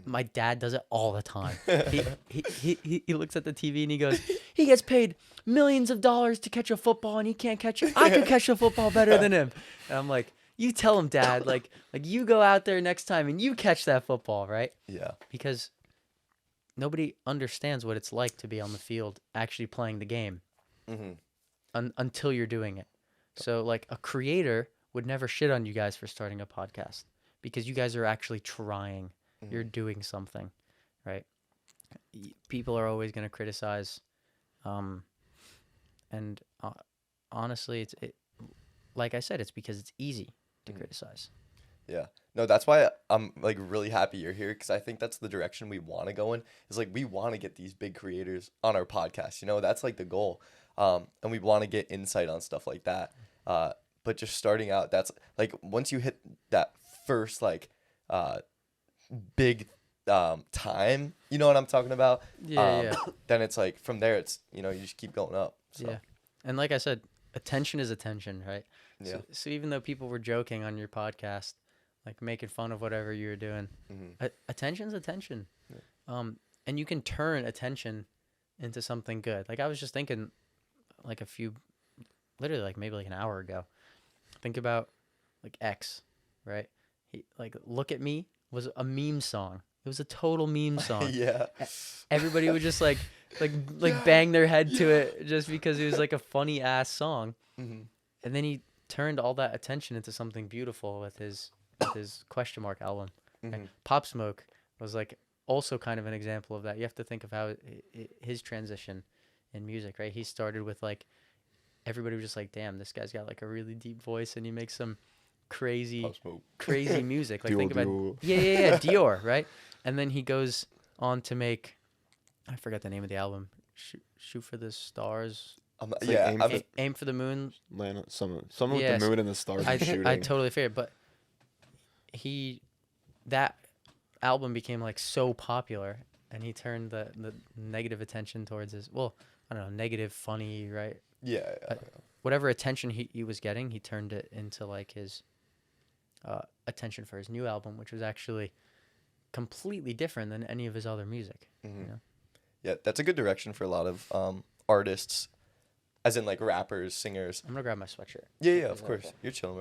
My dad does it all the time. He looks at the TV and he goes, he gets paid millions of dollars to catch a football and he can't catch it. I could catch a football better than him. And I'm like, you tell him, Dad, like you go out there next time and you catch that football, right? Yeah. Because nobody understands what it's like to be on the field actually playing the game until you're doing it. So like a creator would never shit on you guys for starting a podcast because you guys are actually trying. You're doing something, right? People are always going to criticize. And honestly, like I said, it's because it's easy to criticize. Yeah. No, that's why I'm like really happy you're here because I think that's the direction we want to go in. Is like we want to get these big creators on our podcast. You know, that's like the goal. And we want to get insight on stuff like that. But just starting out, that's like once you hit that first like big time, you know what I'm talking about? Yeah. Then it's like from there, it's you know you just keep going up. So. Yeah. And like I said, attention is attention, right? Yeah. So even though people were joking on your podcast, like making fun of whatever you were doing, attention's attention. Yeah. And you can turn attention into something good. Like I was just thinking, like literally like maybe like an hour ago. Think about like X, right? He like Look at Me was a meme song. It was a total meme song. Yeah. Everybody would just like bang their head to it just because it was like a funny ass song. And then he turned all that attention into something beautiful with his Question Mark album. Right? Pop Smoke was like also kind of an example of that. You have to think of how his transition in music, right? He started with like everybody was just like, damn, this guy's got like a really deep voice and he makes some crazy crazy music. Like think about yeah, Dior, right? And then he goes on to make, I forgot the name of the album. Shoot for the Stars. Like aim for the moon. Land on someone with the moon and the stars are shooting. I totally figured, but that album became like so popular, and he turned the negative attention towards his, well, I don't know, negative, funny, right? Yeah. Whatever attention he was getting, he turned it into like his attention for his new album, which was actually completely different than any of his other music. Mm-hmm. You know? Yeah, that's a good direction for a lot of artists, as in like rappers, singers. I'm gonna grab my sweatshirt. Yeah, of course. You're chilling,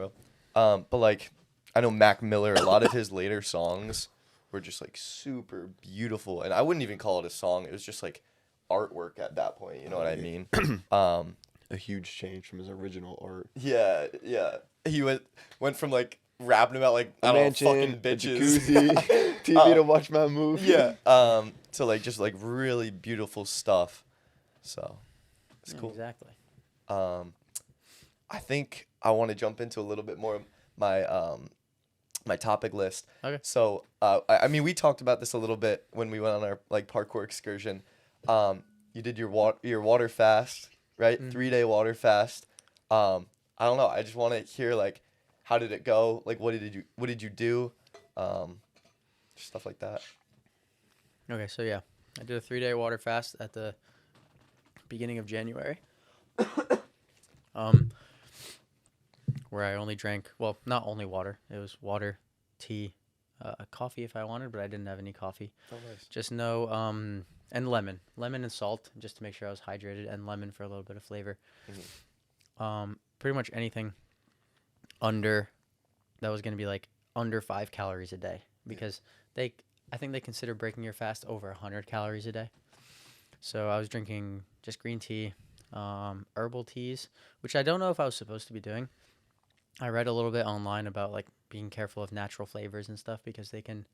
bro. But like, I know Mac Miller, a lot of his later songs were just like super beautiful, and I wouldn't even call it a song. It was just like artwork at that point. You know what I mean? A huge change from his original art. Yeah. He went from like rapping about like I don't know, fucking bitches, TV to watch my movie. Yeah. To like just like really beautiful stuff. So it's cool. Exactly. I think I want to jump into a little bit more of my my topic list. Okay. So I mean, we talked about this a little bit when we went on our like parkour excursion. You did your water fast, right? Mm-hmm. 3-day water fast. I don't know. I just want to hear like, how did it go? Like, what did you do? Stuff like that. Okay, so yeah, I did a 3-day water fast at the beginning of January. Where I only drank, well, not only water. It was water, tea, coffee if I wanted, but I didn't have any coffee. Oh, nice. Just no, and lemon and salt, just to make sure I was hydrated, and lemon for a little bit of flavor. Mm-hmm. Pretty much anything that was going to be like under 5 calories a day, because I think they consider breaking your fast over 100 calories a day. So I was drinking just green tea, herbal teas, which I don't know if I was supposed to be doing. I read a little bit online about like being careful of natural flavors and stuff, because they can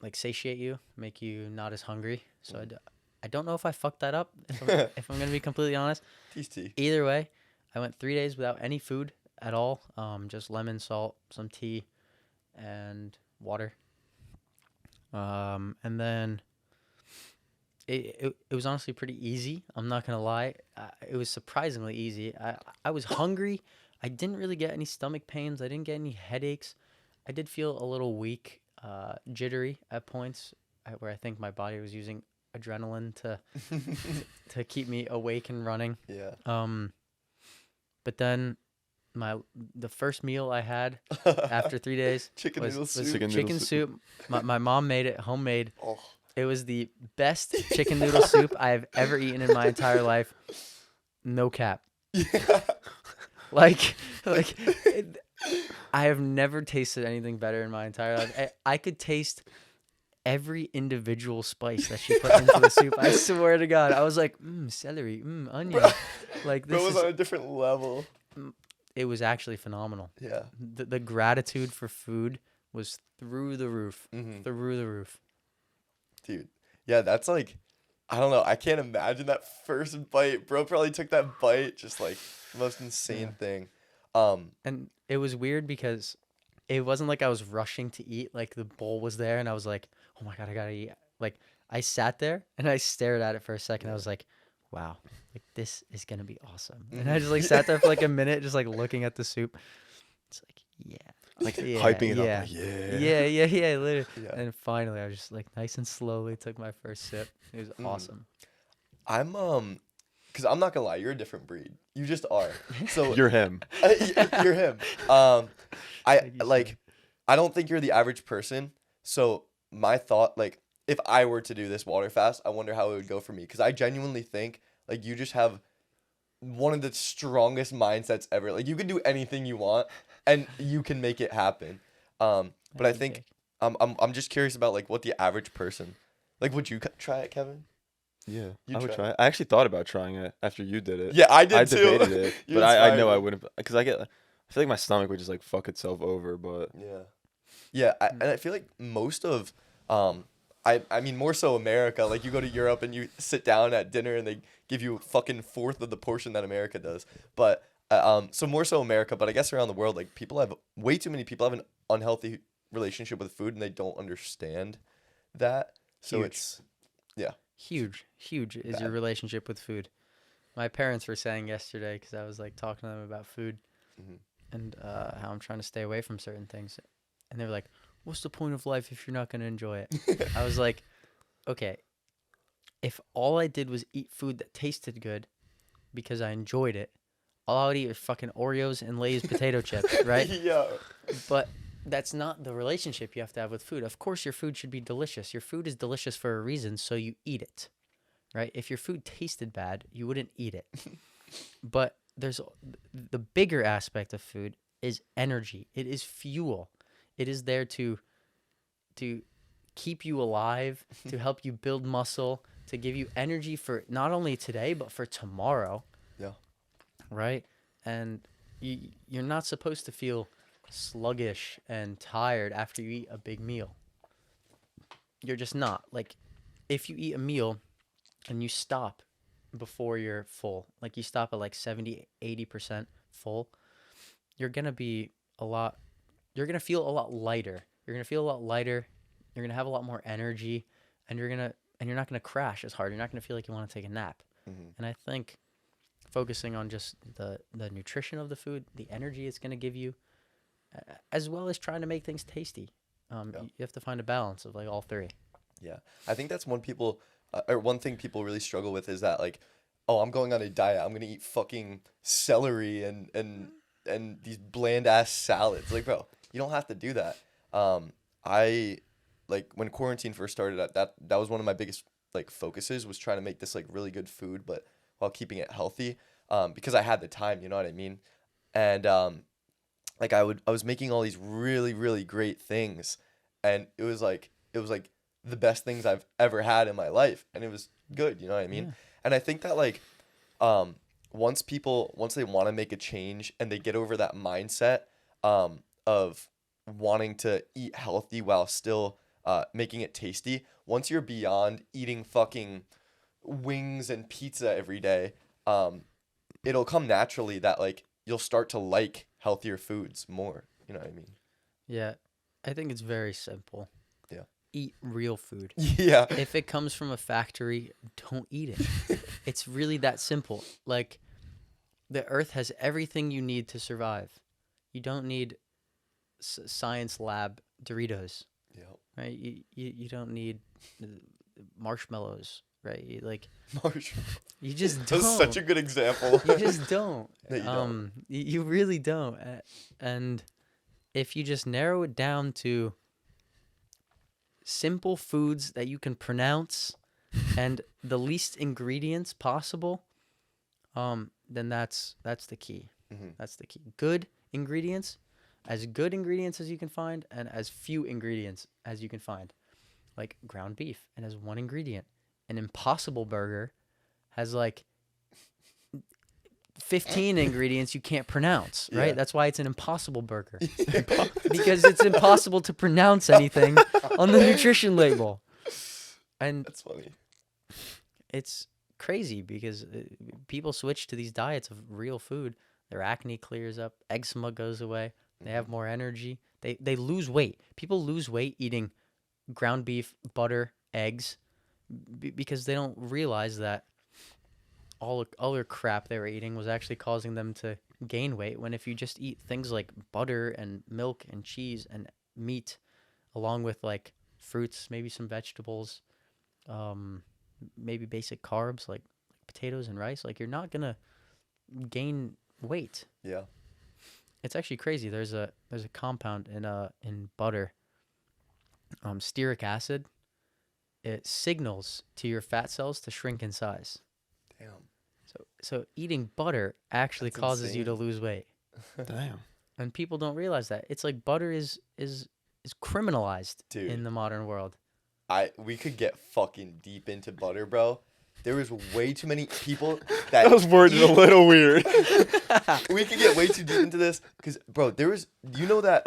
like satiate you, make you not as hungry. So I don't know if I fucked that up, if I'm going to be completely honest. Tea's tea. Either way, I went 3 days without any food at all, just lemon, salt, some tea, and water. And then it was honestly pretty easy. I'm not going to lie. It was surprisingly easy. I was hungry. I didn't really get any stomach pains. I didn't get any headaches. I did feel a little weak, jittery at points, where I think my body was using adrenaline to keep me awake and running. Yeah. But then the first meal I had after 3 days was chicken soup. My mom made it homemade. Oh. It was the best chicken noodle soup I've ever eaten in my entire life. No cap. Yeah. Like I have never tasted anything better in my entire life. I could taste every individual spice that she put into the soup. I swear to God. I was like, celery, onion. Like this was on a different level. It was actually phenomenal. Yeah. The gratitude for food was through the roof. Mm-hmm. Through the roof. Dude. Yeah, that's like, I don't know. I can't imagine that first bite. Bro probably took that bite just like the most insane thing. And it was weird because it wasn't like I was rushing to eat. Like the bowl was there and I was like, oh my God, I gotta eat. Like I sat there and I stared at it for a second. I was like, wow, like this is gonna be awesome. And I just like sat there for like a minute, just like looking at the soup. It's like, yeah. Like hyping it up. Like, yeah, literally. Yeah. And finally I was just like nice and slowly took my first sip. It was awesome. I'm because I'm not gonna lie, you're a different breed. You just are. So You're him. You're him. I like. I don't think you're the average person. So my thought, like, if I were to do this water fast, I wonder how it would go for me. Because I genuinely think like you just have one of the strongest mindsets ever. Like you can do anything you want, and you can make it happen. But I think I'm just curious about like what the average person, like, would you try it, Kevin? Yeah, You I would try try it. I actually thought about trying it after you did it. Yeah, I did too. debated it, You but I know inspired I me. wouldn't, because I feel like my stomach would just like fuck itself over. But Yeah. And I feel like most of I mean, more so America. Like, you go to Europe and you sit down at dinner and they give you a fucking fourth of the portion that America does. But so more so America. But I guess around the world, like, way too many people have an unhealthy relationship with food and they don't understand that. So Huge. it's, yeah. Huge is your Bad. relationship with food. My parents were saying yesterday, because I was like talking to them about food Mhm. and how I'm trying to stay away from certain things, and they were like, "What's the point of life if you're not gonna enjoy it?" I was like, "Okay, if all I did was eat food that tasted good because I enjoyed it, all I would eat was fucking Oreos and Lay's potato chips, right?" Yeah. But that's not the relationship you have to have with food. Of course, your food should be delicious. Your food is delicious for a reason, so you eat it, right? If your food tasted bad, you wouldn't eat it. But the bigger aspect of food is energy. It is fuel. It is there to keep you alive, to help you build muscle, to give you energy for not only today but for tomorrow. Yeah. Right? And you're not supposed to feel sluggish and tired after you eat a big meal. You're just not. Like, if you eat a meal and you stop before you're full, like you stop at like 70-80% full, you're going to feel a lot lighter. You're going to feel a lot lighter. You're going to have a lot more energy, and you're not going to crash as hard. You're not going to feel like you want to take a nap. Mhm. And I think focusing on just the nutrition of the food, the energy it's going to give you, as well as trying to make things tasty. Yeah. You have to find a balance of like all three. Yeah, I think that's one thing people really struggle with is that, like, oh, I'm going on a diet. I'm gonna eat fucking celery and these bland ass salads. Like, bro, you don't have to do that. I like when quarantine first started. That was one of my biggest like focuses, was trying to make this like really good food, but while keeping it healthy. Because I had the time, you know what I mean, and like I was making all these really, really great things, and it was like the best things I've ever had in my life, and it was good, you know what I mean? Yeah. And I think that like once they want to make a change and they get over that mindset of wanting to eat healthy while still making it tasty, once you're beyond eating fucking wings and pizza every day, it'll come naturally that like you'll start to like healthier foods more. You know what I mean? Yeah, I think it's very simple. Yeah. Eat real food. Yeah. If it comes from a factory, don't eat it. It's really that simple. Like, the earth has everything you need to survive. You don't need science lab Doritos, Yeah. right? You don't need marshmallows, right? You just don't. That's such a good example. You just don't. No, you don't. You really don't. And if you just narrow it down to simple foods that you can pronounce and the least ingredients possible, then that's the key. Mhm. That's the key. Good ingredients as you can find, and as few ingredients as you can find. Like ground beef, and has one ingredient. An Impossible Burger has like 15 ingredients you can't pronounce, right? Yeah. That's why it's an Impossible Burger. Because it's impossible to pronounce anything on the nutrition label. And That's funny. it's crazy because people switch to these diets of real food. Their acne clears up, eczema goes away, they have more energy. They lose weight. People lose weight eating ground beef, butter, eggs, because they don't realize that all the other crap they were eating was actually causing them to gain weight, when if you just eat things like butter and milk and cheese and meat, along with like fruits, maybe some vegetables, maybe basic carbs like potatoes and rice, like you're not gonna gain weight. Yeah. It's actually crazy. There's a compound in butter, stearic acid. It signals to your fat cells to shrink in size. Damn. So eating butter actually That's causes you to insane. lose weight, Damn. and people don't realize that. It's like butter is criminalized Dude. in the modern world. We could get fucking deep into butter, bro. There was way too many people that That was worded a little weird. we could get way too deep into this because, bro, there was, you know that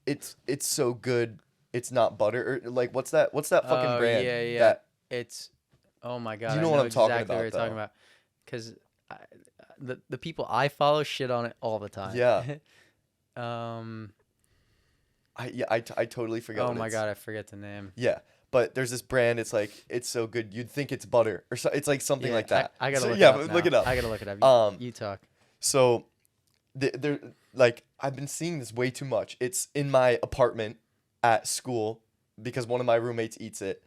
it's so good it's not butter, or like what's that fucking brand? Yeah, yeah. That It's, oh my god. you I know what I'm talking exactly what you're about, talking though. about. Because the people I follow shit on it all the time. Yeah. um. I totally forgot. Oh what my it's- god, I forget the name. Yeah, but there's this brand. It's like it's so good. You'd think it's butter, or so, it's like something Yeah, like that. I gotta So, look yeah, it up. but look now. it up. I gotta look it up. You talk. So, they're like I've been seeing this way too much. It's in my apartment at school because one of my roommates eats it.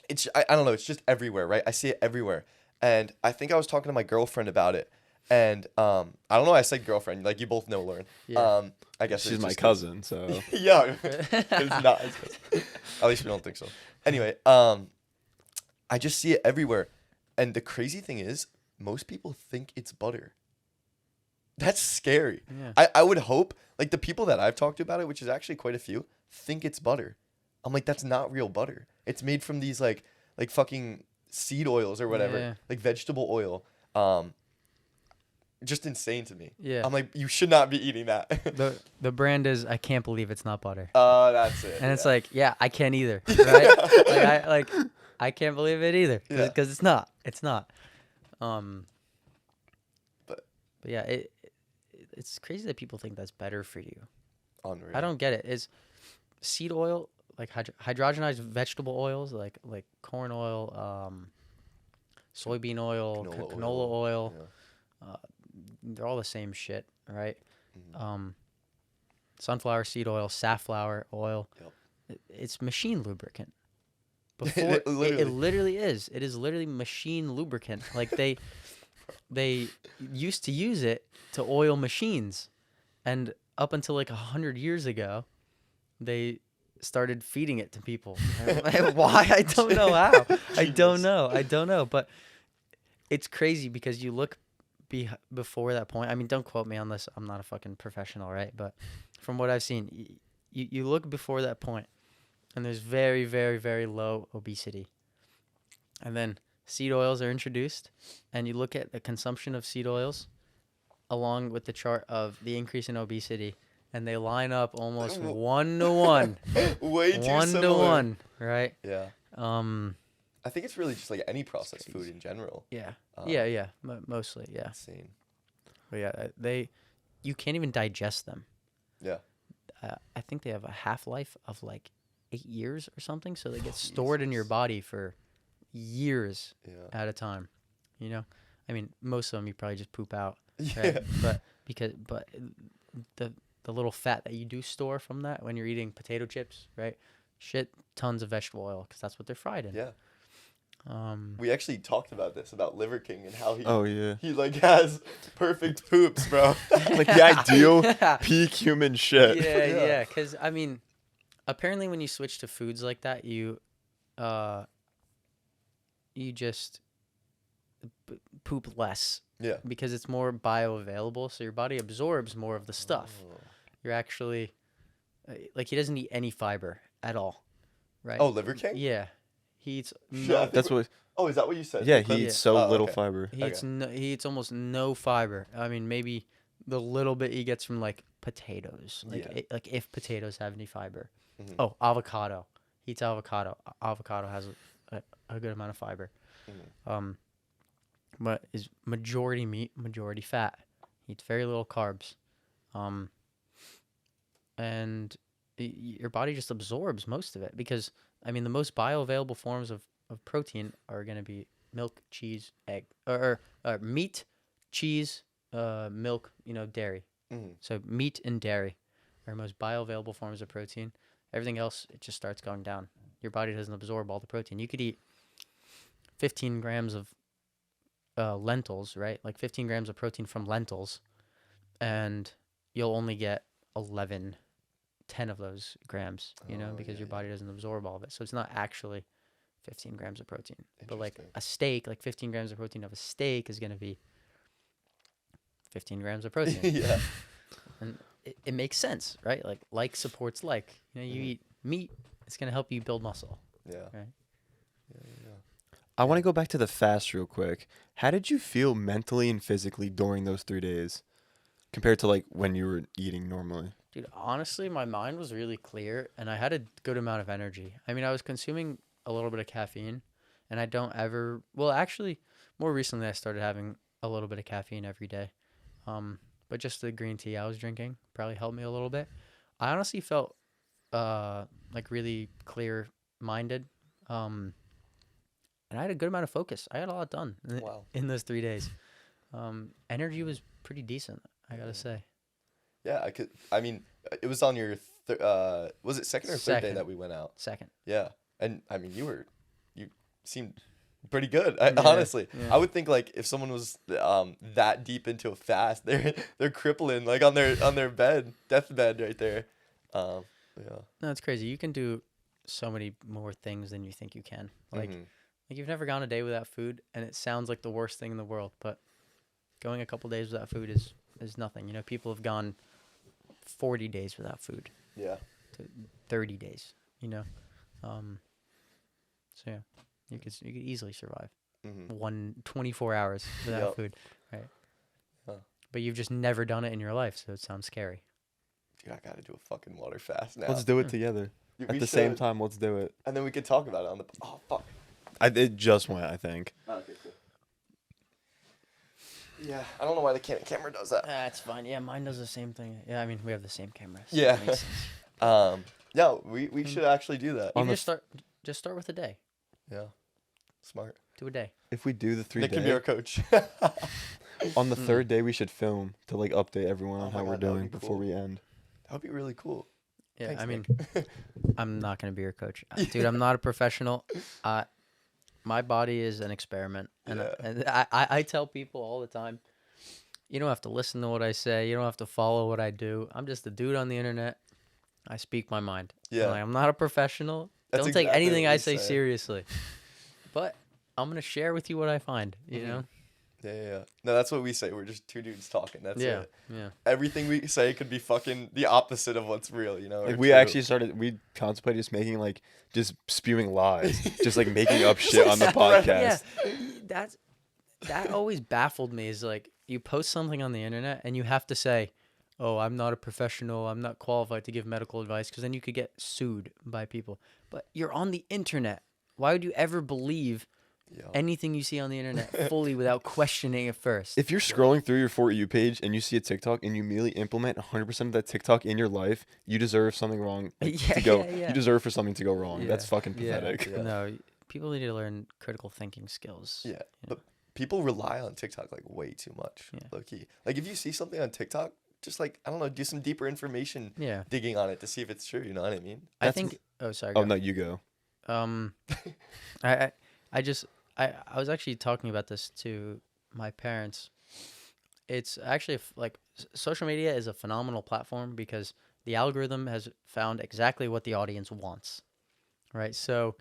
It's I don't know. It's just everywhere, right? I see it everywhere, and I think I was talking to my girlfriend about it, and I don't know why I said girlfriend. Like you both know Lauren. Yeah. I guess She's it's my just- cousin, so Yeah, it's not. At least we don't think so. Anyway, I just see it everywhere, and the crazy thing is, most people think it's butter. That's scary. Yeah. I would hope, like the people that I've talked to about it, which is actually quite a few, think it's butter. I'm like, that's not real butter. It's made from these like fucking seed oils or whatever, Yeah. like vegetable oil. Just insane to me. Yeah. I'm like, you should not be eating that. The brand is I can't believe it's not butter. That's it. And it's yeah. like, yeah, I can't either, right? I can't believe it either Yeah. because it's not. It's not. But yeah, it's crazy that people think that's better for you. unreal. I don't get it. Is seed oil like hydrogenized vegetable oils like corn oil, soybean oil, Canola canola oil. Yeah. They're all the same shit, right? Mhm. Sunflower seed oil, safflower oil. Yep. It's machine lubricant. It Before it literally- literally is. It is literally machine lubricant. Like they used to use it to oil machines, and up until like 100 years ago, they started feeding it to people. Why? I don't know how. I don't know. But it's crazy because you look before that point. I mean, don't quote me on this. I'm not a fucking professional, right? But from what I've seen, you look before that point, and there's very, very, very low obesity. And then seed oils are introduced, and you look at the consumption of seed oils along with the chart of the increase in obesity, and they line up almost 1-to-1. Way too 1-to-1, right? Yeah. I think it's really just like any processed food in general. Yeah. Um, Yeah. Mostly, yeah. Insane. But yeah, you can't even digest them. Yeah. I think they have a half-life of like 8 years or something, so they get stored in your body for years Yeah. at a time. You know, I mean, most of them you probably just poop out, Yeah. right? but the little fat that you do store from that when you're eating potato chips, right? Shit, tons of vegetable oil because that's what they're fried in. Yeah. Um. We actually talked about this about Liver King and how he oh yeah, he like has perfect poops, bro. like the ideal peak human shit. Yeah, Yeah. yeah. Because I mean, apparently when you switch to foods like that, you just poop less Yeah. because it's more bioavailable, so your body absorbs more of the stuff. Oh. You're actually like he doesn't eat any fiber at all, right? Oh, Liver King? Yeah, he eats Yeah, I think That's what. Oh, is that what you said? Yeah, The clip? he eats so Oh, little okay. fiber. he eats Okay. he eats almost no fiber. I mean, maybe the little bit he gets from like potatoes, like Yeah. like if potatoes have any fiber. Mhm. Oh, avocado. He eats avocado. Avocado has a good amount of fiber. Mhm. But is majority meat, majority fat. He eats very little carbs. And your body just absorbs most of it because, I mean, the most bioavailable forms of protein are going to be milk, cheese, egg, or meat, cheese, milk, dairy. Mhm. So meat and dairy are most bioavailable forms of protein. Everything else, it just starts going down. Your body doesn't absorb all the protein. You could eat 15 grams of lentils, right? Like 15 grams of protein from lentils, and you'll only get 10 of those grams, Oh, because yeah, your yeah. body doesn't absorb all of it. So it's not actually 15 grams of protein. But like Interesting. a steak, like 15 grams of protein of a steak is going to be 15 grams of protein. Yeah. And it makes sense, right? Like supports like. You Mhm. eat meat, it's going to help you build muscle. Yeah. Right. I want to go back to the fast real quick. How did you feel mentally and physically during those 3 days, compared to like when you were eating normally? Dude, honestly, my mind was really clear and I had a good amount of energy. I mean, I was consuming a little bit of caffeine and I don't ever, well, actually, more recently I started having a little bit of caffeine every day. But just the green tea I was drinking probably helped me a little bit. I honestly felt like really clear minded. And I had a good amount of focus. I got a lot done Wow. in those 3 days. Energy was pretty decent, I gotta say. Yeah, I mean, it was on your. Was it second or third day Second. that we went out? Second. Yeah, and I mean, you seemed pretty good. Yeah, Honestly, yeah. I would think like if someone was that deep into a fast, they're crippling like on their bed, deathbed right there. Yeah. No, it's crazy. You can do so many more things than you think you can. Like you've never gone a day without food, and it sounds like the worst thing in the world, but going a couple days without food is nothing. You know, people have gone 40 days without food, Yeah. 30 days. You know, so yeah, you could easily survive 24 hours without Yep. food, right? Huh. But you've just never done it in your life, so it sounds scary. Dude, I gotta do a fucking water fast now. Let's do it together. We At the same should. time, let's do it. And then we could talk about it on the. Oh fuck. It just went, I think. Okay, cool. Yeah, I don't know why the camera does that. That's fine. Yeah, mine does the same thing. Yeah, I mean, we have the same camera. So Yeah. that makes sense. Yeah, we should actually do that. You On can the just start with a day. Yeah, smart. Do a day. If we do the 3 Nick can be our day, coach. on the third day, we should film to like update everyone on Oh my how we're God, that would doing be before cool. we end. That would be really cool. Yeah, Thanks, I mean, Nick. I'm not gonna be your coach, dude. I'm not a professional. My body is an experiment, and, Yeah. and I tell people all the time, you don't have to listen to what I say. You don't have to follow what I do. I'm just a dude on the internet. I speak my mind. Yeah. I'm not a professional. That's Don't take exactly anything what I we say say. seriously. But I'm gonna share with you what I find. You know. Yeah. No, that's what we say. We're just two dudes talking. That's Yeah. it. Yeah. Everything we say could be fucking the opposite of what's real, you know? Like or we true. actually we contemplated just making like just spewing lies, just like making up shit on the spread- podcast. Yeah, that always baffled me. Is like you post something on the internet and you have to say, "Oh, I'm not a professional. I'm not qualified to give medical advice," because then you could get sued by people. But you're on the internet. Why would you ever believe Yeah. anything you see on the internet fully without questioning it first? If you're scrolling through your For You page and you see a TikTok and you immediately implement 100% of that TikTok in your life, you deserve something wrong to go. Yeah. You deserve for something to go wrong. That's Yeah, fucking yeah, pathetic. Yeah. No, people need to learn critical thinking skills. Yeah. But people rely on TikTok like way too much. Yeah. Low key. Like if you see something on TikTok, just like, I don't know, do some deeper information Yeah. digging on it to see if it's true, you know what I mean? I think. Oh, sorry. Oh go. no, you go. I was actually talking about this to my parents. It's actually social media is a phenomenal platform because the algorithm has found exactly what the audience wants, right? So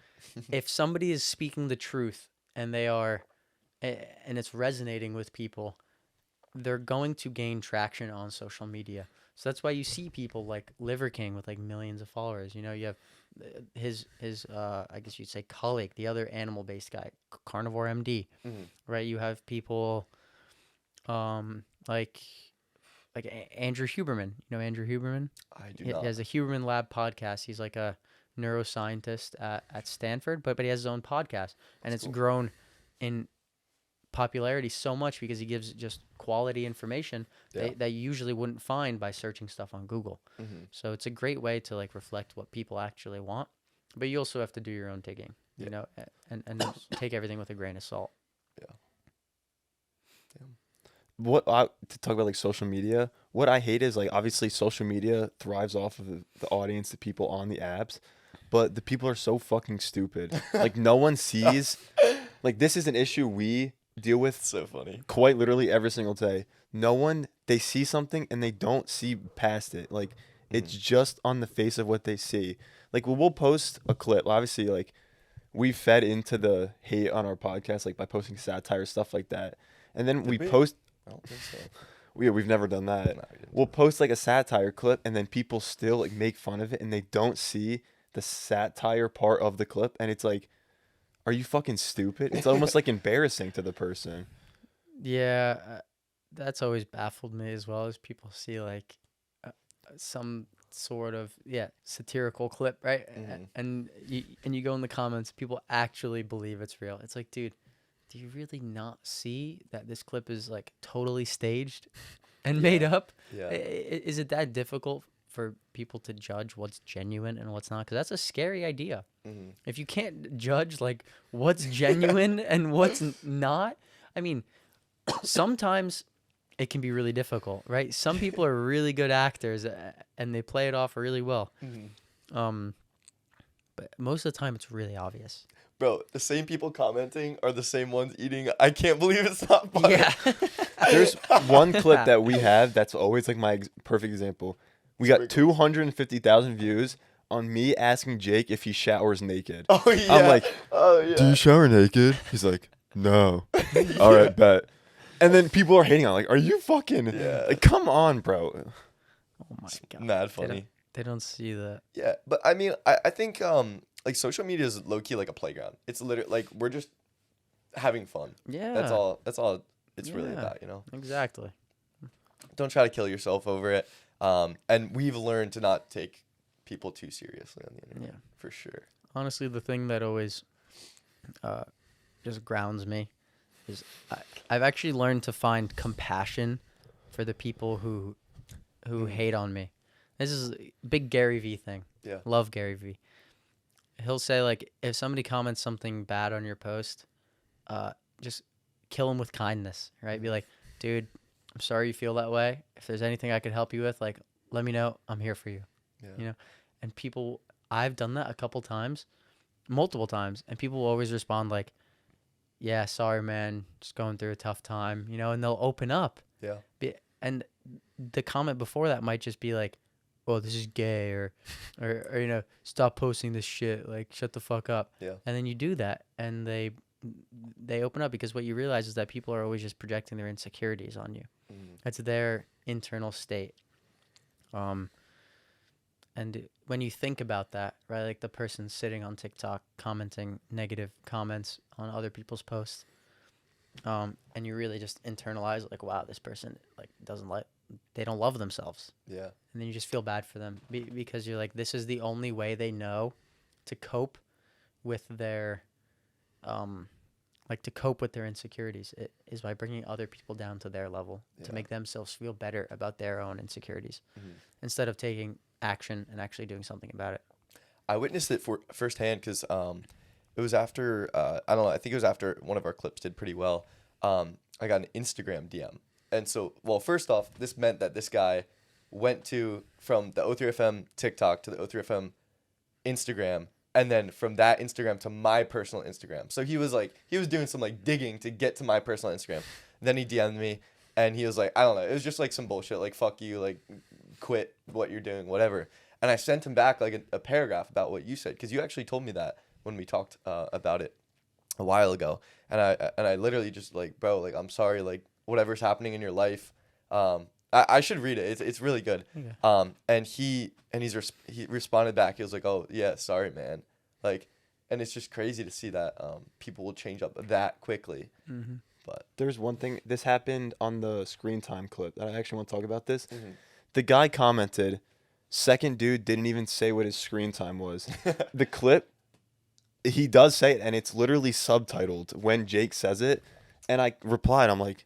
if somebody is speaking the truth and and it's resonating with people, they're going to gain traction on social media. So that's why you see people like Liver King with like millions of followers. You know, you have his I guess you'd say colleague, the other animal-based guy, Carnivore MD, right? You have people like Andrew Huberman. You know Andrew Huberman? I do He not. has a Huberman Lab podcast. He's like a neuroscientist at Stanford, but he has his own podcast, and it's cool. grown in popularity so much because he gives just quality information Yeah. that you usually wouldn't find by searching stuff on Google. So it's a great way to like reflect what people actually want, but you also have to do your own digging, you Yeah. know, and take everything with a grain of salt. To talk about like social media, what I hate is like obviously social media thrives off of the audience, the people on the apps, but the people are so fucking stupid. Like no one sees, like this is an issue we deal with So funny. quite literally every single day. They see something and they don't see past it. Like it's just on the face of what they see. Like we'll post a clip. Obviously, like we fed into the hate on our podcast, like by posting satire, stuff like that. And then we we? post. I don't think so. We've never done that. No, we didn't. We'll post like a satire clip and then people still like make fun of it and they don't see the satire part of the clip and it's like, are you fucking stupid? It's almost like embarrassing to the person. Yeah, that's always baffled me as well as people see like some sort of satirical clip, right? And you go in the comments, people actually believe it's real. It's like, dude, do you really not see that this clip is like totally staged and made up? Yeah. Is it that difficult for people to judge what's genuine and what's not? Because that's a scary idea. If you can't judge like what's genuine and what's not, I mean, sometimes it can be really difficult, right? Some people are really good actors and they play it off really well. But most of the time it's really obvious. Bro, the same people commenting are the same ones eating. I can't believe it's not butter. Yeah. There's one clip that we have that's always like my perfect example. We got 250,000 views on me asking Jake if he showers naked. Oh yeah. I'm like, oh yeah. do you shower naked? He's like, no. All right, bet. And then people are hating on, like, are you fucking, like, come on, bro. Oh my God. Mad funny. They don't see that. Yeah, but I mean, I think like social media is low key like a playground. It's literally like we're just having fun. Yeah. That's all it's really about, you know. Exactly. Don't try to kill yourself over it. And we've learned to not take people too seriously on the internet. Yeah. For sure. Honestly, the thing that always just grounds me is I've actually learned to find compassion for the people who hate on me. This is a big Gary Vee thing. Yeah. Love Gary Vee. He'll say, like, if somebody comments something bad on your post, just kill them with kindness, right? Be like, dude, I'm sorry you feel that way. If there's anything I could help you with, like, let me know. I'm here for you. Yeah. You know? And people, I've done that a couple times, multiple times, and people will always respond like, yeah, sorry, man, just going through a tough time, you know, and they'll open up. Yeah. And the comment before that might just be like, well, this is gay, or you know, stop posting this shit, like, shut the fuck up. Yeah. And then you do that, and they open up, because what you realize is that people are always just projecting their insecurities on you. That's their internal state. And when you think about that, right, like the person sitting on TikTok commenting negative comments on other people's posts, and you really just internalize, like, wow, this person, like, they don't love themselves. Yeah. And then you just feel bad for them because you're like, this is the only way they know to cope with their, to cope with their insecurities. It is by bringing other people down to their level to make themselves feel better about their own insecurities, instead of taking action and actually doing something about it. I witnessed it firsthand because it was after I don't know, I think it was after one of our clips did pretty well. I got an Instagram DM, and so, well, first off, this meant that this guy went from the O3FM TikTok to the O3FM Instagram, and then from that Instagram to my personal Instagram. So he was doing some like digging to get to my personal Instagram. Then he DM'd me, and he was like, I don't know, it was just like some bullshit, like, fuck you, like, quit what you're doing, whatever. And I sent him back like a paragraph about what you said, because you actually told me that when we talked about it a while ago. And I literally just like, bro, like, I'm sorry, like, whatever's happening in your life. I should read it. It's really good. Okay. And he responded back. He was like, oh yeah, sorry, man. Like, and it's just crazy to see that people will change up that quickly. But there's one thing. This happened on the screen time clip. I actually want to talk about this. The guy commented, second dude didn't even say what his screen time was. The clip, he does say it, and it's literally subtitled when Jake says it. And I replied, I'm like,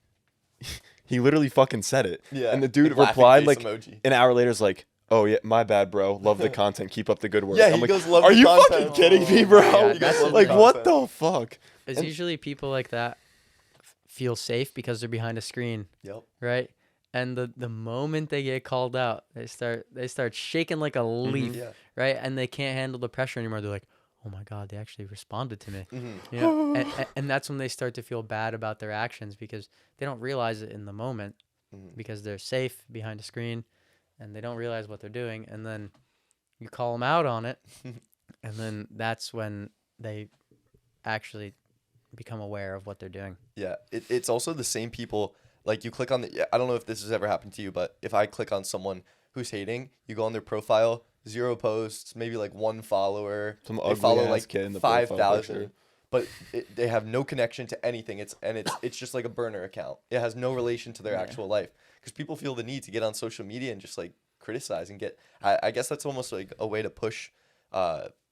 he literally fucking said it. Yeah. And the dude replied like emoji. An hour later is like, oh yeah, my bad, bro. Love the content. Keep up the good work. Yeah, I'm he like, goes, love are the you content. fucking kidding me, bro? Like, what the fuck? It's usually people like that feel safe because they're behind a screen. Yep. Right? And the moment they get called out, they start shaking like a leaf, right? And they can't handle the pressure anymore. They're like, oh my God, they actually responded to me. You know? and that's when they start to feel bad about their actions, because they don't realize it in the moment, because they're safe behind a screen and they don't realize what they're doing. And then you call them out on it. And then that's when they actually become aware of what they're doing. Yeah. It's also the same people. Like, you click on I don't know if this has ever happened to you, but if I click on someone who's hating, you go on their profile, 0 posts, maybe like 1 follower. Some they follow like kid in the 5,000, but they have no connection to anything. It's just like a burner account. It has no relation to their actual life, because people feel the need to get on social media and just like criticize and get. I guess that's almost like a way to push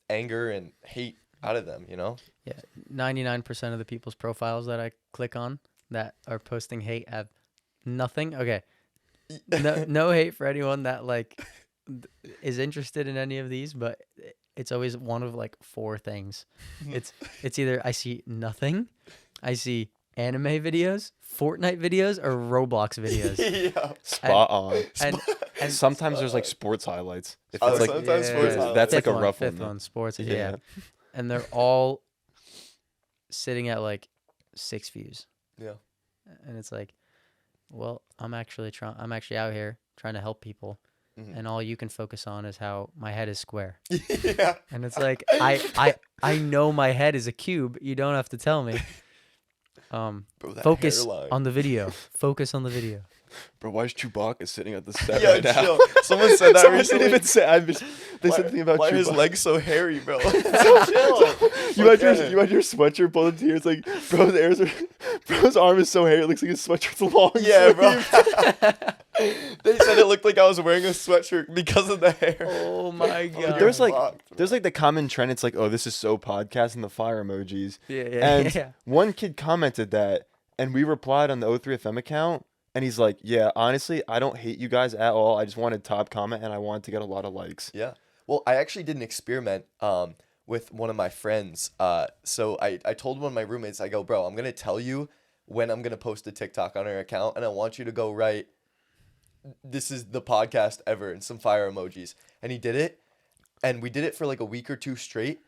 anger and hate out of them. You know? Yeah, 99% of the people's profiles that I click on that are posting hate have nothing. Okay, no hate for anyone that like is interested in any of these, but it's always one of like four things. It's either I see nothing, I see anime videos, Fortnite videos, or Roblox videos. Yeah. Spot on. And Sometimes there's like sports highlights. If Oh, it's like sometimes sports highlights. that's like fifth a one, rough fifth one. one, sports. Yeah. Yeah, and they're all sitting at like 6 views. Yeah. And it's like, well, I'm actually out here trying to help people, and all you can focus on is how my head is square. Yeah. And it's like, I know my head is a cube. You don't have to tell me. Bro, that Focus hairline. on the video. Focus on the video. Bro, why is Chewbacca sitting at the set Yo, right now? chill. Someone said that Someone recently. didn't even say. They said something about why are his Chewbacca. legs so hairy, bro? Chill. You had your sweatshirt pulled into here. It's like, bro's arm is so hairy. It looks like his sweatshirt's long. Yeah, bro. sleeve. They said it looked like I was wearing a sweatshirt because of the hair. Oh my god. There's like, Fucked, there's like the common trend. It's like, oh, this is so podcast and the fire emojis. yeah, And one kid commented that, and we replied on the O3FM account, and he's like, yeah, honestly, I don't hate you guys at all. I just wanted top comment, and I wanted to get a lot of likes. Yeah. Well, I actually did an experiment with one of my friends. So I told one of my roommates, I go, bro, I'm going to tell you when I'm going to post a TikTok on our account, and I want you to go write, this is the podcast ever, and some fire emojis. And he did it, and we did it for like a week or two straight.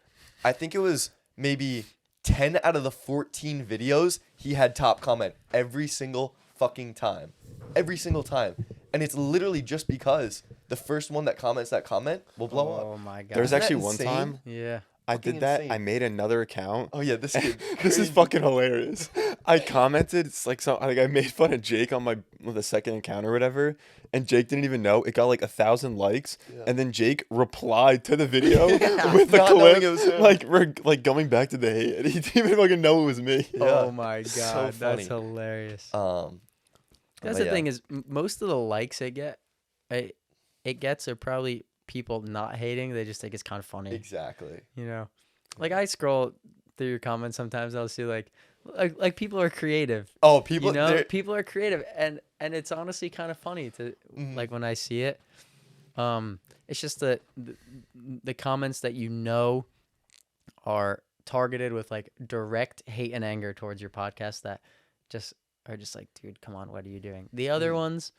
I think it was maybe 10 out of the 14 videos, he had top comment every single fucking time. Every single time. And it's literally just because the first one that comments that comment will blow up. Oh my god. There's Isn't that actually one insane? time yeah. I Fucking did that. insane. I made another account. Oh yeah, this kid. This is crazy. fucking hilarious. I commented, it's like I made fun of Jake on the second account or whatever, and Jake didn't even know. It got like 1,000 likes, Yeah. and then Jake replied to the video with the Not knowing clip, it was him. like going back to the hate. And he didn't even fucking know it was me. Yeah. Oh my god. So That's funny. hilarious. But That's the yeah. thing is most of the likes it gets are probably people not hating. They just think it's kind of funny. Exactly. You know, like I scroll through your comments sometimes. I'll see like people are creative. Oh, people. You know, they're- people are creative, and it's honestly kind of funny to like when I see it. It's just the comments that you know are targeted with like direct hate and anger towards your podcast that just are just like, dude, come on, what are you doing? The other ones,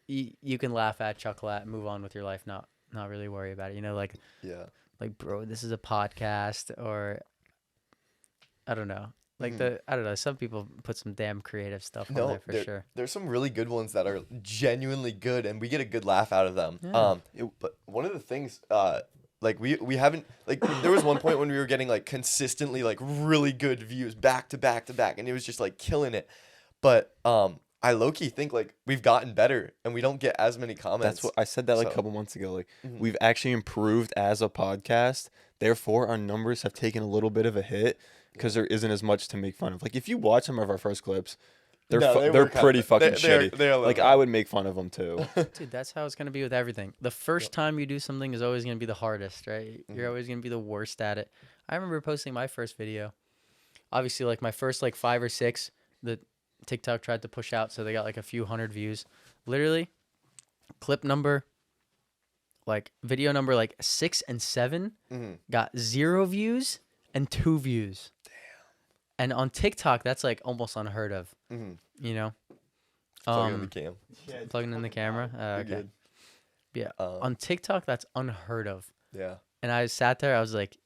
you can laugh at, chuckle at, move on with your life, not really worry about it. You know, like Yeah. like bro, this is a podcast, or I don't know. Like I don't know. Some people put some damn creative stuff on there for sure. There's some really good ones that are genuinely good, and we get a good laugh out of them. Yeah. But one of the things, like we haven't like there was one point when we were getting like consistently like really good views back to back to back, and it was just like killing it. But I low-key think like we've gotten better, and we don't get as many comments. That's what I said that like a So- couple months ago. Like we've actually improved as a podcast. Therefore, our numbers have taken a little bit of a hit because there isn't as much to make fun of. Like if you watch some of our first clips, they're No, they they're were kinda- pretty fucking they're shitty. a little Like bit. I would make fun of them too. Dude, that's how it's gonna be with everything. The first time you do something is always gonna be the hardest, right? You're always gonna be the worst at it. I remember posting my first video. Obviously, like my first like 5 or 6, the TikTok tried to push out, so they got like a few hundred views. Literally, clip number, like video number like 6 and 7 got 0 views and 2 views. Damn. And on TikTok, that's like almost unheard of. You know. Plugging in the cam. Plugging in the camera. You're Okay. good. Yeah. On TikTok, that's unheard of. Yeah. And I sat there, I was like,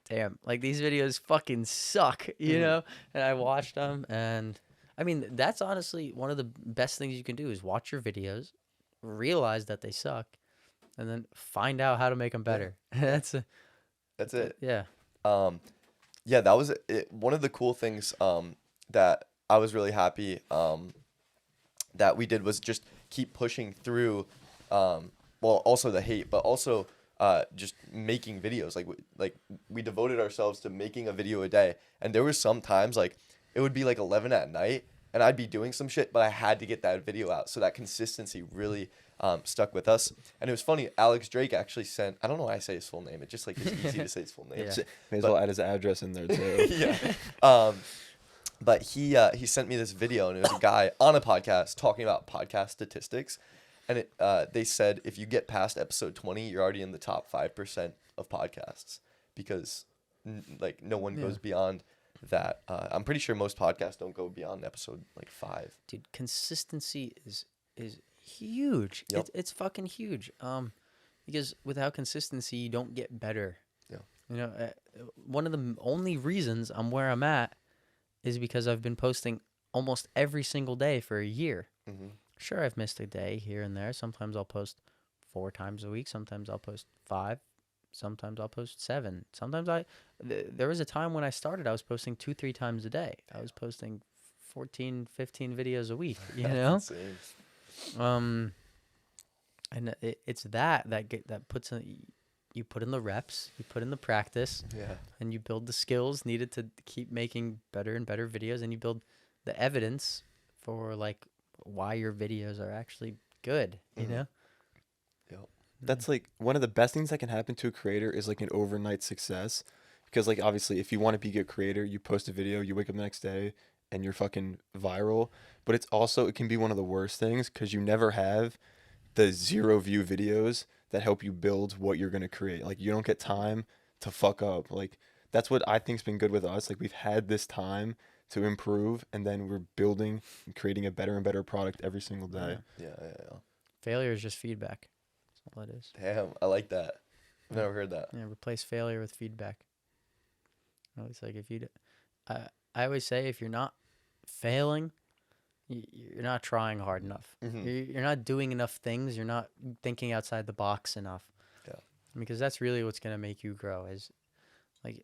damn, like these videos fucking suck, you know? And I watched them, and I mean, that's honestly one of the best things you can do is watch your videos, realize that they suck, and then find out how to make them better. That's it. yeah. Yeah, that was it. One of the cool things that I was really happy that we did was just keep pushing through. Well, also the hate, but also just making videos. Like we devoted ourselves to making a video a day, and there was some times like it would be like 11 at night, and I'd be doing some shit, but I had to get that video out. So that consistency really stuck with us. And it was funny. Alex Drake actually sent. I don't know why I say his full name. It just like it's easy to say his full name. Yeah. May as well add his address in there too. Yeah. But he sent me this video, and it was a guy on a podcast talking about podcast statistics, and they said if you get past episode 20, you're already in the top 5% of podcasts because like no one goes beyond that. I'm pretty sure most podcasts don't go beyond episode like 5. Dude, consistency is huge. Yep. It's fucking huge. Because without consistency, you don't get better. Yeah. You know, one of the only reasons I'm where I'm at is because I've been posting almost every single day for a year. Mm-hmm. Sure, I've missed a day here and there. Sometimes I'll post 4 times a week. Sometimes I'll post 5. Sometimes I'll post 7. Sometimes there was a time when I started, I was posting 2-3 times a day. I was posting 14, 15 videos a week, you know? Insane. And it's that puts in, you put in the reps, you put in the practice, Yeah. and you build the skills needed to keep making better and better videos, and you build the evidence for like why your videos are actually good, you know? Yep. That's like one of the best things that can happen to a creator is like an overnight success. Because like obviously if you want to be a good creator, you post a video, you wake up the next day and you're fucking viral. But it's also, it can be one of the worst things because you never have the 0 view videos that help you build what you're going to create. Like you don't get time to fuck up. Like that's what I think's been good with us. Like we've had this time to improve and then we're building and creating a better and better product every single day. Yeah. Failure is just feedback. That's all it is. Damn, I like that. I've never heard that. Yeah, replace failure with feedback. It's like if you, I always say if you're not failing, you're not trying hard enough. Mm-hmm. You're not doing enough things. You're not thinking outside the box enough. Yeah. Because that's really what's gonna make you grow. Is like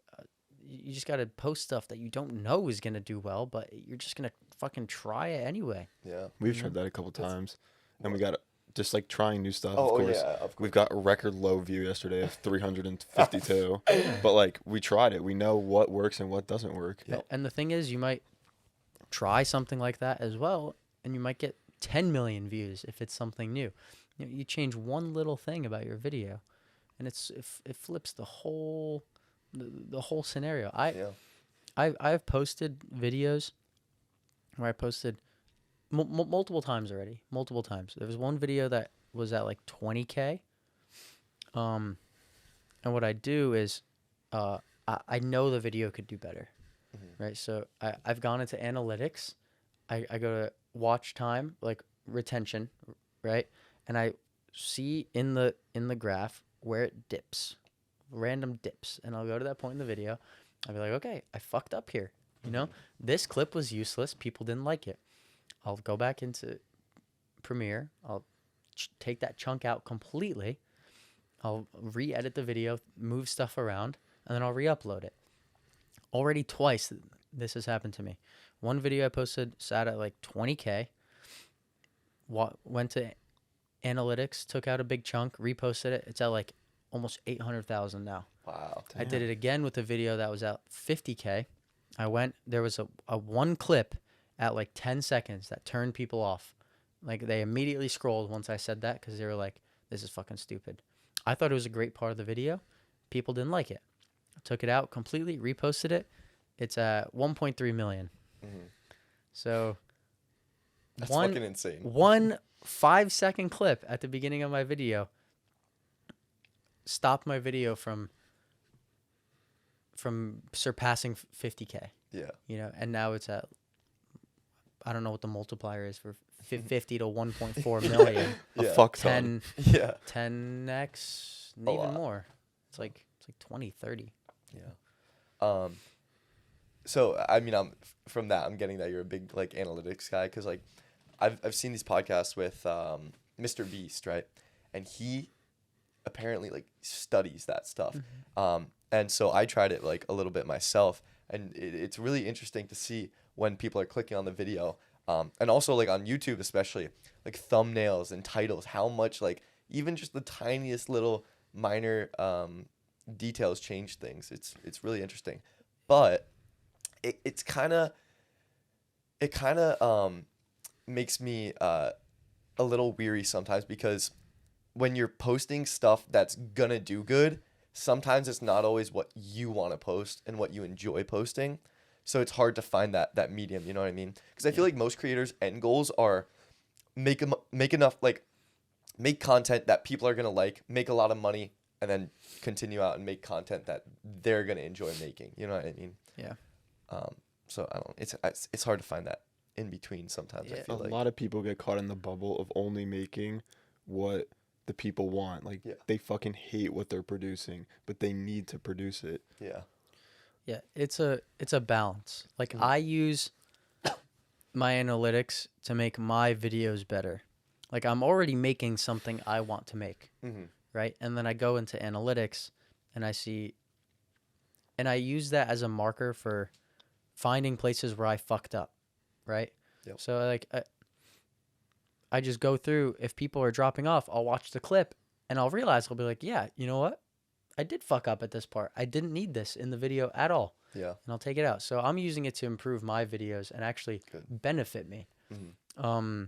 you just gotta post stuff that you don't know is gonna do well, but you're just gonna fucking try it anyway. Yeah. We've tried that a couple times and we got just like trying new stuff. Oh, of course. yeah, of course. We've got a record low view yesterday of 352. But like we tried it. We know what works and what doesn't work. Yep. And the thing is, you might try something like that as well, and you might get 10 million views if it's something new. You change one little thing about your video, and it flips the whole scenario. I've posted videos where I posted multiple times already. Multiple times. There was one video that was at like 20K. And what I do is I know the video could do better. Mm-hmm. Right? So I've gone into analytics. I go to watch time, like retention, right? And I see in the graph where it dips. Random dips. And I'll go to that point in the video. I'll be like, okay, I fucked up here. You know? This clip was useless. People didn't like it. I'll go back into Premiere. I'll take that chunk out completely. I'll re-edit the video, move stuff around, and then I'll re-upload it. Already twice this has happened to me. One video I posted sat at like 20K. Went to analytics, took out a big chunk, reposted it. It's at like almost 800,000 now. Wow. I did it again with a video that was at 50K. There was a one clip at like 10 seconds that turned people off. Like they immediately scrolled once I said that because they were like, this is fucking stupid. I thought it was a great part of the video. People didn't like it. I took it out completely, reposted it. It's at 1.3 million. Mm-hmm. So That's fucking insane. One 5-second clip at the beginning of my video stopped my video from surpassing 50K. Yeah. You know, and now it's at, I don't know what the multiplier is for 50 to 1.4 million. A Yeah. fuck ton. 10, Yeah. 10x, A even lot. more. It's like 20, 30. Yeah. So I mean, from that, I'm getting that you're a big like analytics guy because like, I've seen these podcasts with Mr. Beast, right, and he apparently like studies that stuff. And so I tried it like a little bit myself, and it's really interesting to see when people are clicking on the video, and also like on YouTube especially, like thumbnails and titles, how much like even just the tiniest little minor details change things. It's really interesting, but it kind of makes me a little weary sometimes because when you're posting stuff that's gonna do good, sometimes it's not always what you want to post and what you enjoy posting. So it's hard to find that medium, you know what I mean? Because I feel like most creators' end goals are make enough, like, make content that people are gonna like, make a lot of money, and then continue out and make content that they're gonna enjoy making. You know what I mean? Yeah. So I don't. It's hard to find that in between sometimes. I Yeah. feel A like. lot of people get caught in the bubble of only making what the people want. Like Yeah. they fucking hate what they're producing, but they need to produce it. Yeah. Yeah, it's a balance. Like I use my analytics to make my videos better. Like I'm already making something I want to make, Mm-hmm. right? And then I go into analytics and I see and I use that as a marker for finding places where I fucked up, right? Yep. So like I just go through, if people are dropping off, I'll watch the clip and I'll realize, I'll be like, yeah, you know what? I did fuck up at this part. I didn't need this in the video at all. Yeah. And I'll take it out. So I'm using it to improve my videos and actually Good. benefit me. Mm-hmm.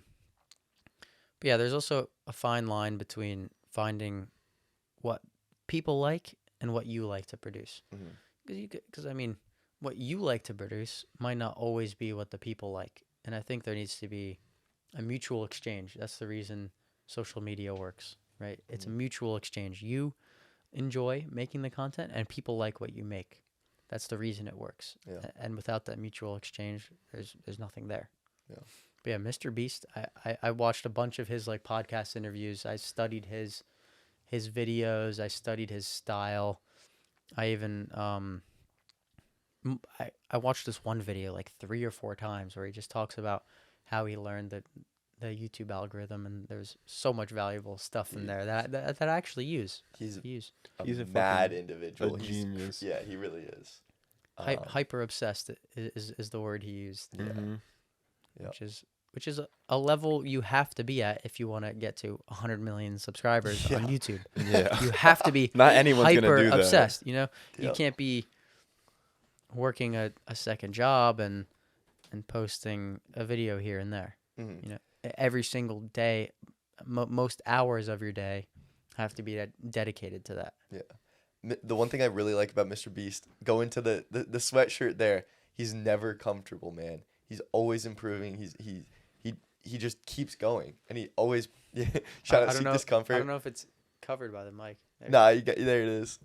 But yeah, there's also a fine line between finding what people like and what you like to produce. Mm-hmm. Because I mean, what you like to produce might not always be what the people like. And I think there needs to be a mutual exchange. That's the reason social media works, right? It's a mutual exchange. You enjoy making the content and people like what you make. That's the reason it works. Yeah. And without that mutual exchange, there's nothing there. Yeah. But yeah, Mr. Beast, I watched a bunch of his like podcast interviews. I studied his videos. I studied his style. I even I watched this one video like 3 or 4 times where he just talks about how he learned the YouTube algorithm, and there's so much valuable stuff in there that I actually use. He's He's a mad fucking- individual. a He's genius. Yeah, he really is. Hyper obsessed is the word he used, Yeah. Mhm. Yeah. which is a level you have to be at if you want to get to 100 million subscribers on YouTube. Yeah. You have to be Not anyone's hyper gonna do that. obsessed. You know, you Yep. can't be working a second job and posting a video here and there. Mhm. You know, every single day, most hours of your day have to be dedicated to that. The one thing I really like about Mr. Beast, go into the sweatshirt there. He's never comfortable, man. He's always improving. He just keeps going, and he always shout out Seek Discomfort. I don't know if it's covered by the mic. There. Nah, there it is.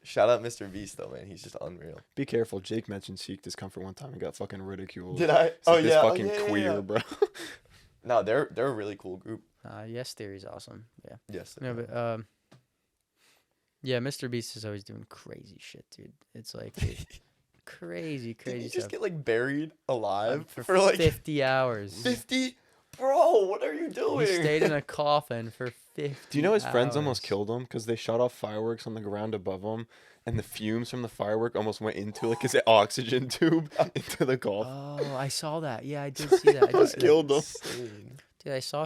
Shout out Mr. Beast though, man. He's just unreal. Be careful. Jake mentioned Seek Discomfort one time and got fucking ridiculed. Did I? It's Oh like, this yeah. fucking yeah, queer, yeah. bro. No, they're a really cool group. Yes, Theory's awesome. Yeah. Yes. No, but yeah, Mr. Beast is always doing crazy shit, dude. It's like crazy Did you stuff. just get like buried alive for like 50 hours. 50? Bro, what are you doing? He stayed in a coffin for 50 Do you know his friends almost hours. killed him because they shot off fireworks on the ground above him, and the fumes from the firework almost went into like his oxygen tube into the golf. Oh, I saw that. Yeah, I did see that. I did Almost see that. killed him. Insane. Dude, I saw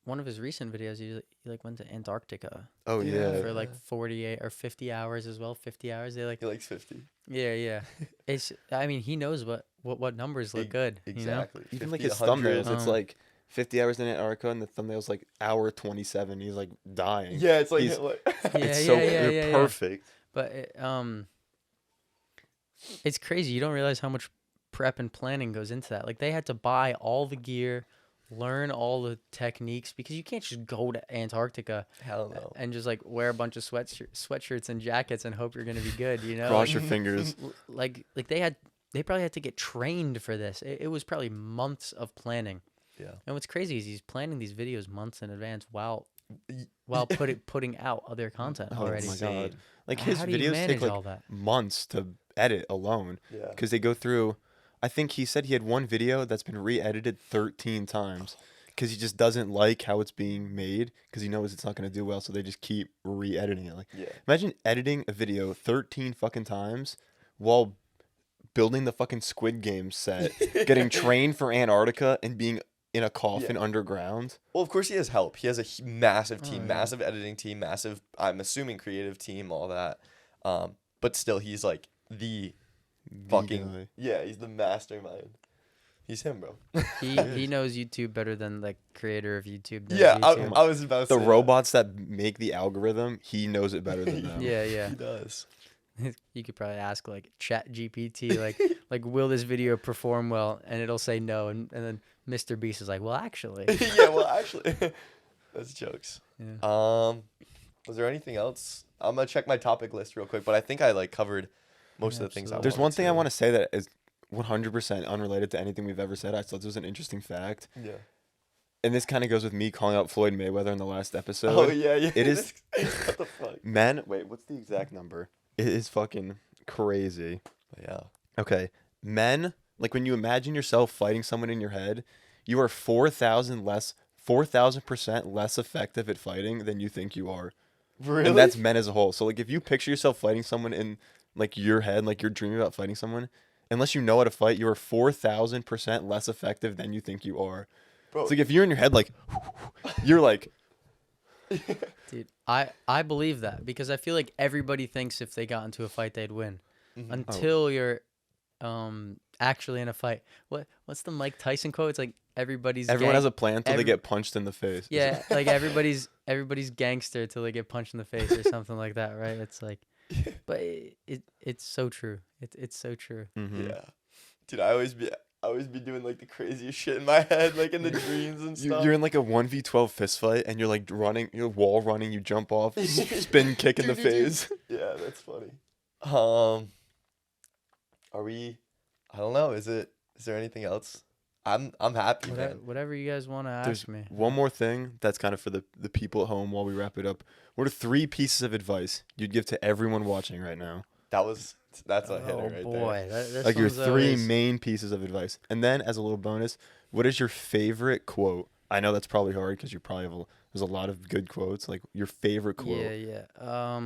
one of his recent videos. He like went to Antarctica Oh Yeah. yeah. for like 48 or 50 hours as well. 50 hours. They like He likes 50. yeah. It's I mean, he knows what numbers look good. Exactly. Even like 50, his 100. thumbnails, it's Um, like 50 hours in Antarctica, and the thumbnail's like hour 27. He's like dying. Yeah, it's like, He's- Yeah, It's so yeah. perfect. But it's crazy. You don't realize how much prep and planning goes into that. Like they had to buy all the gear, learn all the techniques, because you can't just go to Antarctica hell no. and just like wear a bunch of sweatshirts and jackets and hope you're gonna be good. You know, Cross your fingers. like they probably had to get trained for this. It was probably months of planning. Yeah. And what's crazy is he's planning these videos months in advance while Y- putting out other content Oh already. my Insane. god. Like his How do you videos manage take like all that? months to edit alone Yeah. because they go through. I think he said he had one video that's been re-edited 13 times because he just doesn't like how it's being made because he knows it's not going to do well, so they just keep re-editing it. Like, Yeah. imagine editing a video 13 fucking times while building the fucking Squid Game set, getting trained for Antarctica, and being in a coffin underground. Well, of course he has help. He has a massive team, yeah. massive editing team, massive, I'm assuming, creative team, all that. But still, he's like the fucking guy. yeah. He's the mastermind. He's him, bro. He knows YouTube better than the creator of YouTube knows Yeah, YouTube. I was about to The say robots that make the algorithm, he knows it better than them. Yeah, that. yeah. He does. You could probably ask like Chat GPT, like will this video perform well, and it'll say no, and then Mr. Beast is like, well, actually, Yeah, well, actually, that's jokes. yeah. Was there anything else? I'm gonna check my topic list real quick, but I think I like covered most of the things. Absolutely. There's one thing I want to say that is 100% unrelated to anything we've ever said. I thought this was an interesting fact. Yeah. And this kind of goes with me calling out Floyd Mayweather in the last episode. Oh yeah, yeah. It is. What the fuck? Men, wait, what's the exact number? It is fucking crazy. Yeah. Okay. Men, like when you imagine yourself fighting someone in your head, you are 4,000% less effective at fighting than you think you are. Really? And that's men as a whole. So like if you picture yourself fighting someone in like your head, like you're dreaming about fighting someone, unless you know how to fight, you are 4,000% less effective than you think you are. Bro. It's like if you're in your head like you're like Dude, I believe that because I feel like everybody thinks if they got into a fight they'd win Mhm. until you're actually in a fight. What's the Mike Tyson quote? It's like everyone has a plan until they every- get punched in the face. yeah, like everybody's gangster till they get punched in the face or something like that, right? It's like, but it's so true. It's so true. Mhm. Yeah. Dude, I always be doing like the craziest shit in my head, like in the dreams and stuff. You're in like a 1v12 fist fight and you're like running, you're wall running, you jump off, spin kick in the face. Yeah, that's funny. Are we? I don't know. Is there anything else? I'm happy, man. Whatever you guys want to ask There's me. one more thing that's kind of for the people at home while we wrap it up. What are 3 pieces of advice you'd give to everyone watching right now? That's a hitter Oh right there. boy, this Like your one's 3 always- main pieces of advice. And then as a little bonus, what is your favorite quote? I know that's probably hard because you probably have there's a lot of good quotes. Like your favorite quote. Yeah.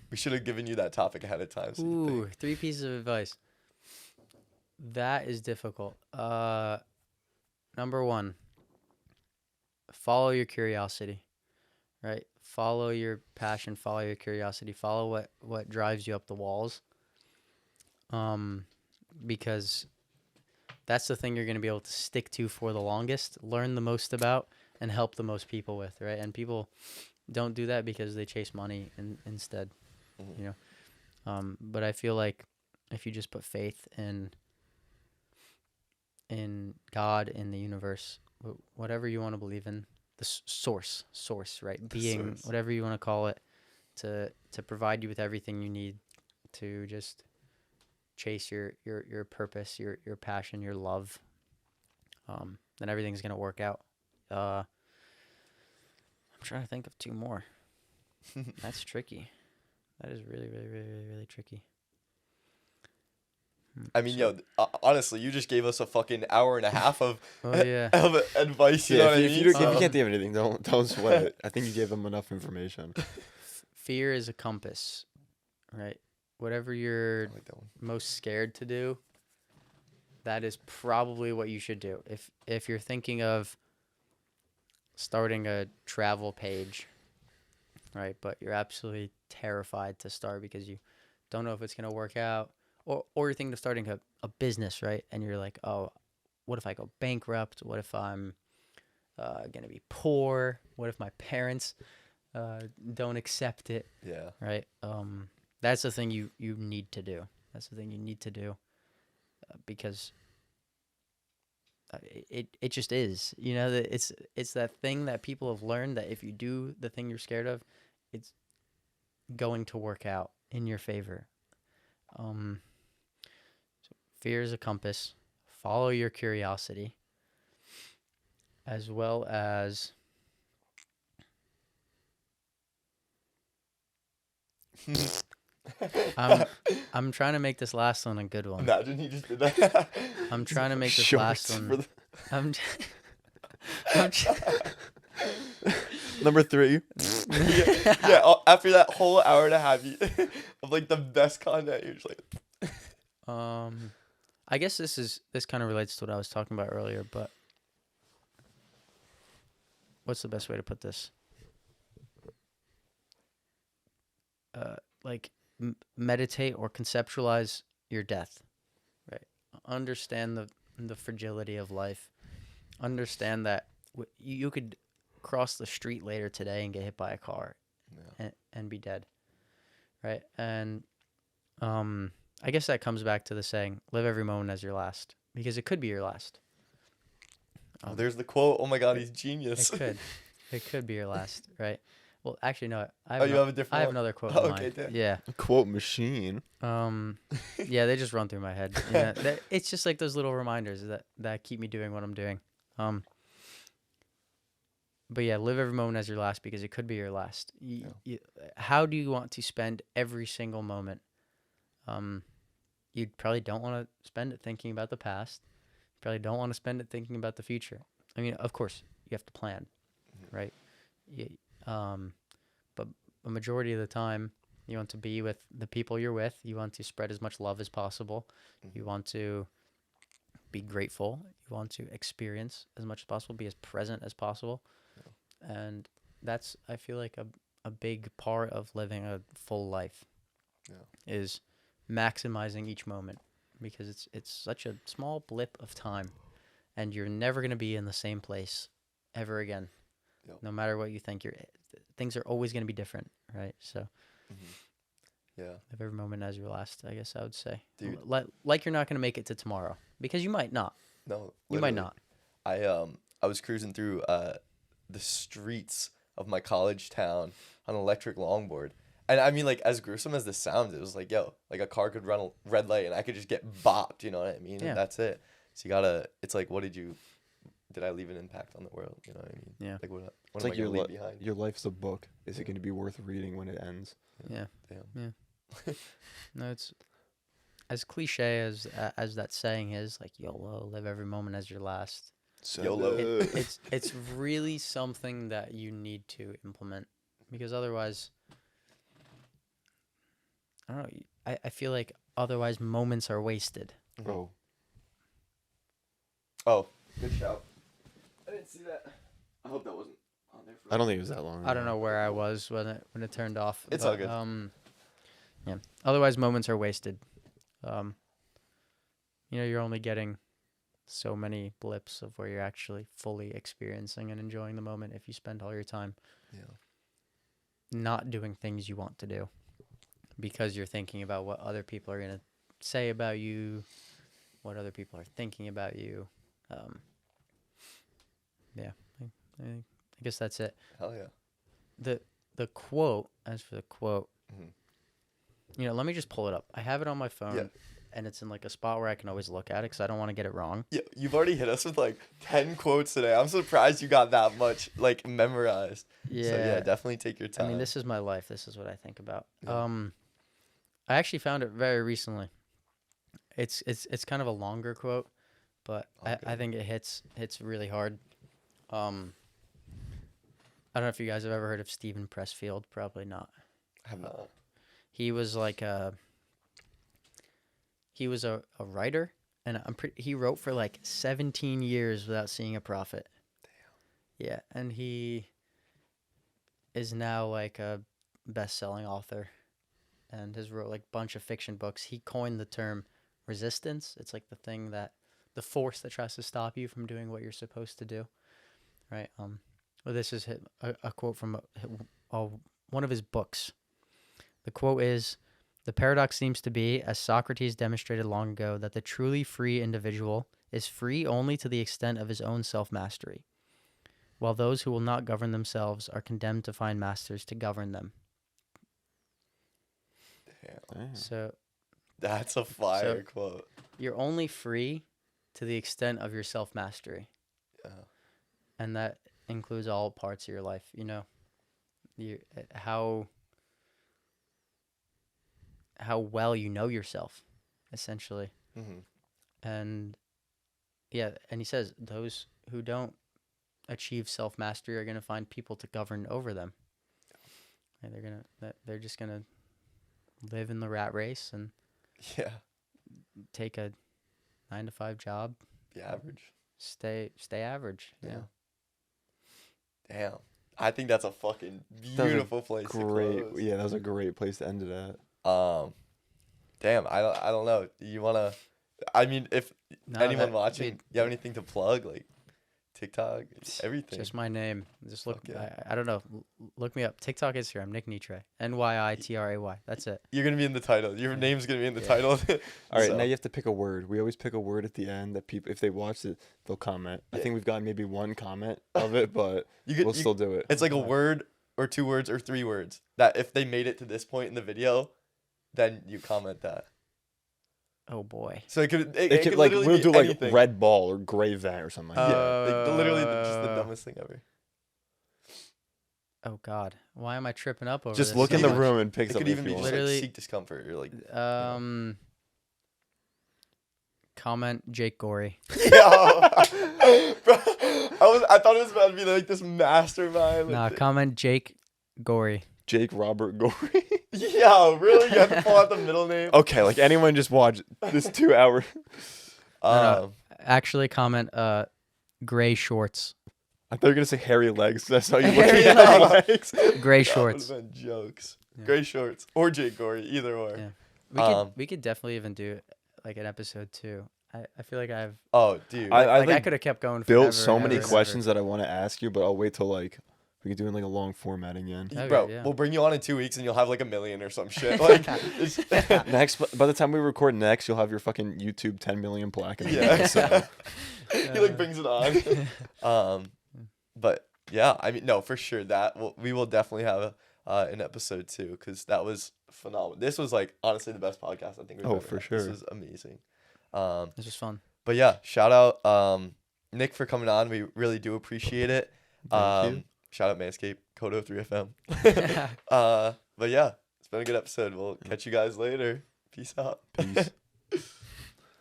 We should have given you that topic ahead of time. So you Ooh, think. 3 pieces of advice. That is difficult. Number 1, follow your curiosity, right? Follow your passion, follow your curiosity, follow what drives you up the walls. Because that's the thing you're going to be able to stick to for the longest, learn the most about, and help the most people with, right? And people don't do that because they chase money instead, Mhm. you know? But I feel like if you just put faith in God, in the universe, whatever you want to believe in, the source, right? Being, source. whatever you want to call it, to provide you with everything you need to just chase your purpose, your passion, your love, then everything's going to work out. I'm trying to think of 2 more. That's tricky. That is really, really, really, really, really tricky. I mean, honestly, you just gave us a fucking hour and a half of Oh yeah. of advice. You know what I if mean? you So- can't think of anything, don't sweat it. I think you gave them enough information. Fear is a compass, right? Whatever you're I like that one. most scared to do, that is probably what you should do. If you're thinking of starting a travel page, right, but you're absolutely terrified to start because you don't know if it's going to work out, or you're thinking of starting a business, right, and you're like, oh, what if I go bankrupt? What if I'm going to be poor? What if my parents don't accept it? Yeah. Right? That's the thing you need to do. That's the thing you need to do, because it just is. You know, that it's that thing that people have learned that if you do the thing you're scared of, it's going to work out in your favor. So fear is a compass. Follow your curiosity, as well as I'm trying to make this last one a good one. Imagine he just did that. I'm trying to make this Shorts last one. for the- I'm I'm Number 3. yeah. After that whole hour and a half of like the best content, you're just like, I guess this kind of relates to what I was talking about earlier, but what's the best way to put this? Like meditate or conceptualize your death, right? Understand the fragility of life. Understand that you could cross the street later today and get hit by a car and be dead, right? And I guess that comes back to the saying, live every moment as your last, because it could be your last. Oh, there's the quote. Oh my God, he's genius. It could be your last, right? Well, actually, no. You have a different I have one? another quote Oh, in okay, mind. damn. Yeah. A quote machine. Yeah, they just run through my head. Yeah, it's just like those little reminders that keep me doing what I'm doing. But yeah, live every moment as your last, because it could be your last. How do you want to spend every single moment? You probably don't want to spend it thinking about the past. You probably don't want to spend it thinking about the future. I mean, of course, you have to plan, right? But a majority of the time, you want to be with the people you're with. You want to spread as much love as possible. You want to be grateful. You want to experience as much as possible, be as present as possible. And that's, I feel like, a big part of living a full life is maximizing each moment, because it's such a small blip of time, and you're never going to be in the same place ever again. No matter what you think, things are always going to be different, right? So live every moment as your last, I guess I would say. Dude. Like you're not going to make it to tomorrow, because you might not. No, you might not. I was cruising through the streets of my college town on an electric longboard. And I mean, like, as gruesome as this sounds, it was like, yo, like a car could run a red light and I could just get bopped, you know what I mean? Yeah. And that's it. So it's like, did I leave an impact on the world? You know what I mean? Yeah. Like, what It's am like I going to leave behind? your life's a book. Is it going to be worth reading when it ends? Yeah. Damn. Yeah. No, it's as cliche as that saying is, like, YOLO, live every moment as your last. YOLO. It's really something that you need to implement, because otherwise, I don't know. I feel like otherwise moments are wasted. Oh. Oh, good shout. I didn't see that. I hope that wasn't on there. I don't think it was that long. I don't know where I was when it turned off. It's all good. Yeah. Otherwise, moments are wasted. You're only getting so many blips of where you're actually fully experiencing and enjoying the moment if you spend all your time not doing things you want to do, because you're thinking about what other people are going to say about you, what other people are thinking about you. I guess that's it. Hell yeah. The quote, as for the quote, let me just pull it up. I have it on my phone, and it's in like a spot where I can always look at it, because I don't want to get it wrong. Yeah, you've already hit us with like 10 quotes today. I'm surprised you got that much like memorized. Yeah. So yeah, definitely take your time. I mean, this is my life. This is what I think about. Yeah. I actually found it very recently. It's kind of a longer quote, but I think it hits really hard. I don't know if you guys have ever heard of Stephen Pressfield. Probably not. I have not. He was like a writer, and he wrote for like 17 years without seeing a profit. Damn. Yeah, and he is now like a best-selling author, and has wrote like a bunch of fiction books. He coined the term resistance. It's like the force that tries to stop you from doing what you're supposed to do, right? Well, this is a quote from one of his books. The quote is, "The paradox seems to be, as Socrates demonstrated long ago, that the truly free individual is free only to the extent of his own self-mastery, while those who will not govern themselves are condemned to find masters to govern them." Damn. So That's a fire quote. you're only free to the extent of your self-mastery. Yeah. And that includes all parts of your life, how well you know yourself, essentially. And he says those who don't achieve self-mastery are going to find people to govern over them. And they're just going to live in the rat race and take a 9-to-5 job. Be average. Stay average. Yeah. Damn. I think that's a fucking beautiful place to close. Yeah, that was a great place to end it at. Damn, I don't know. You wanna? I mean, if No, anyone that- watching, dude, you have anything to plug, like TikTok, everything. just my name. Just look. Fuck yeah. I don't know. Look me up. TikTok, Instagram. Nick Nyitray. Nyitray. That's it. You're gonna be in the title. Your name's gonna be in the Yeah. title. All right, So, now you have to pick a word. We always pick a word at the end that people, if they watch it, they'll comment. I Yeah. think we've gotten maybe one comment of it, but you could, we'll still do it. it's like a word or 2 words or 3 words that if they made it to this point in the video, then you comment that. Oh boy. So it could It could like literally we'll be do like anything. red ball or gray vent or something like that. Yeah, like, literally just the Uh, dumbest thing ever. Oh God. Why am I tripping up over Just this look so in the much? room and pick It something could if even you be want. just like Literally- seek discomfort or like. Comment Jake Gory. Yeah. Bro, I thought it was about to be like this mastermind. Nah, Like, comment Jake Gory. Jake Robert Gory. yeah, really? You have to pull out the middle name. Okay, like anyone just watch this 2 hour. Um, Actually, comment gray shorts. I thought you were gonna say hairy legs. That's how you look Hairy at hairy legs. Gray that shorts. would've been jokes. Yeah. Gray shorts or Jake Gory, either or. Yeah. Um, We could definitely even do like an episode 2. I feel like I've Oh, dude. I I like could have kept going. built forever so and many ever and questions that I want to ask you, but I'll wait till like we can do in like a long format again. Okay, Bro, yeah. we'll bring you on in 2 weeks and you'll have like 1 million or some shit. Like, it's, Next, by the time we record next, you'll have your fucking YouTube 10 million plaque. Yeah. So, he like brings it on. But yeah, I mean, no, for sure that we will definitely have an episode 2 because that was phenomenal. This was like honestly the best podcast I think we've Oh, ever for had. sure. This was amazing. This was fun. But yeah, shout out Nick for coming on. We really do appreciate it. Thank you. Shout out Manscaped, Kodo 3FM. But yeah, it's been a good episode. We'll catch you guys later. Peace out. Peace.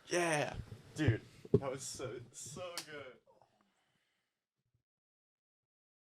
Yeah, dude, that was so good.